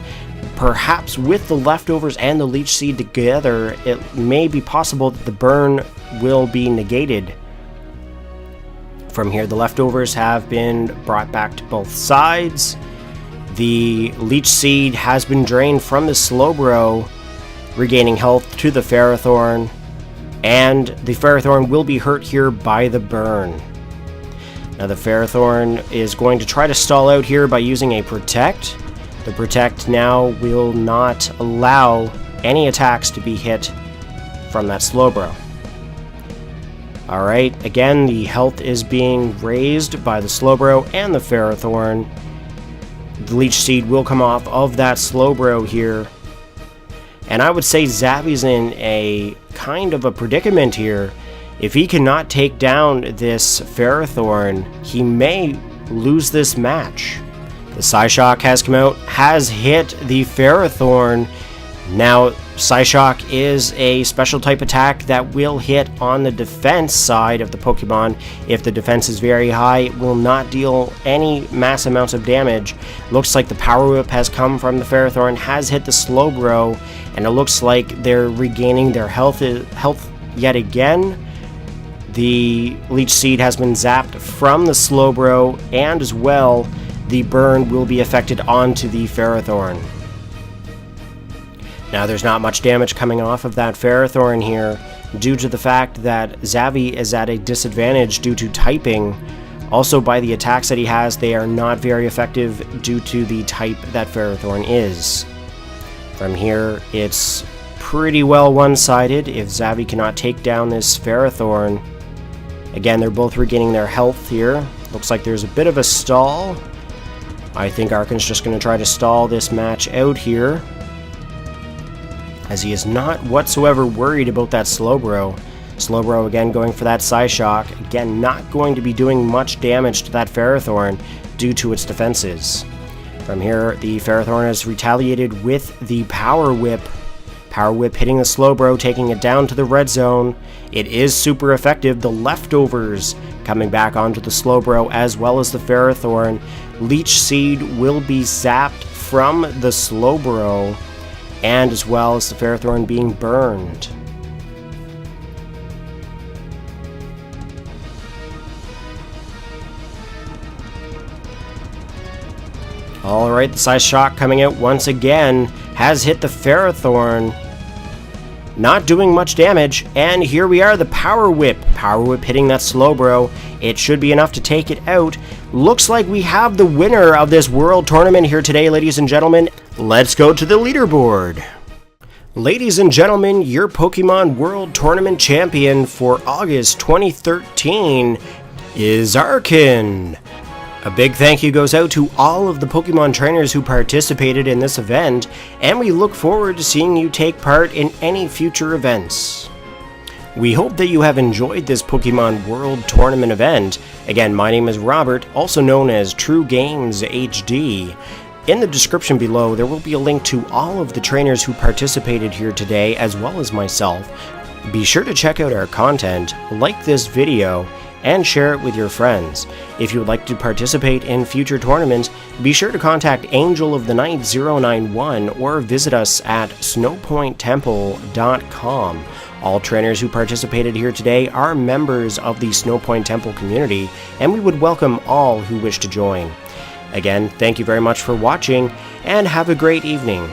Perhaps with the leftovers and the Leech Seed together, it may be possible that the burn will be negated. From here, the leftovers have been brought back to both sides. The Leech Seed has been drained from the Slowbro, regaining health to the Ferrothorn, and the Ferrothorn will be hurt here by the burn. Now the Ferrothorn is going to try to stall out here by using a Protect. The Protect now will not allow any attacks to be hit from that Slowbro. Alright, again the health is being raised by the Slowbro and the Ferrothorn. The Leech Seed will come off of that Slowbro here. And I would say Zappy's in a kind of a predicament here. If he cannot take down this Ferrothorn, he may lose this match. The Psyshock has come out, has hit the Ferrothorn. Now, Psyshock is a special type attack that will hit on the defense side of the Pokemon. If the defense is very high, it will not deal any mass amounts of damage. Looks like the Power Whip has come from the Ferrothorn, has hit the Slowbro, and it looks like they're regaining their health yet again. The Leech Seed has been zapped from the Slowbro, and as well, the burn will be affected onto the Ferrothorn. Now there's not much damage coming off of that Ferrothorn here, due to the fact that Zappy is at a disadvantage due to typing. Also by the attacks that he has, they are not very effective due to the type that Ferrothorn is. From here, it's pretty well one-sided if Zappy cannot take down this Ferrothorn. Again, they're both regaining their health here. Looks like there's a bit of a stall. I think Arken's just going to try to stall this match out here. as he is not whatsoever worried about that Slowbro. Slowbro again going for that Psyshock, again not going to be doing much damage to that Ferrothorn due to its defenses. From here, the Ferrothorn has retaliated with the Power Whip. Power Whip hitting the Slowbro, taking it down to the red zone. It is super effective. The leftovers coming back onto the Slowbro as well as the Ferrothorn. Leech Seed will be zapped from the Slowbro, and as well as the Ferrothorn being burned. Alright, the Psyshock coming out once again has hit the Ferrothorn. Not doing much damage, and here we are, the Power Whip. Power Whip hitting that Slowbro. It should be enough to take it out. Looks like we have the winner of this World Tournament here today, ladies and gentlemen. Let's go to the leaderboard. Ladies and gentlemen, your Pokemon World Tournament champion for August 2013 is Arken. A big thank you goes out to all of the Pokemon trainers who participated in this event, and we look forward to seeing you take part in any future events. We hope that you have enjoyed this Pokemon World Tournament event. Again, my name is Robert, also known as TrueGaimzHD. In the description below, there will be a link to all of the trainers who participated here today, as well as myself. Be sure to check out our content, like this video, and share it with your friends. If you would like to participate in future tournaments, be sure to contact Angel of the Night 091 or visit us at snowpointtemple.com. All trainers who participated here today are members of the Snowpoint Temple community, and we would welcome all who wish to join. Again, thank you very much for watching, and have a great evening.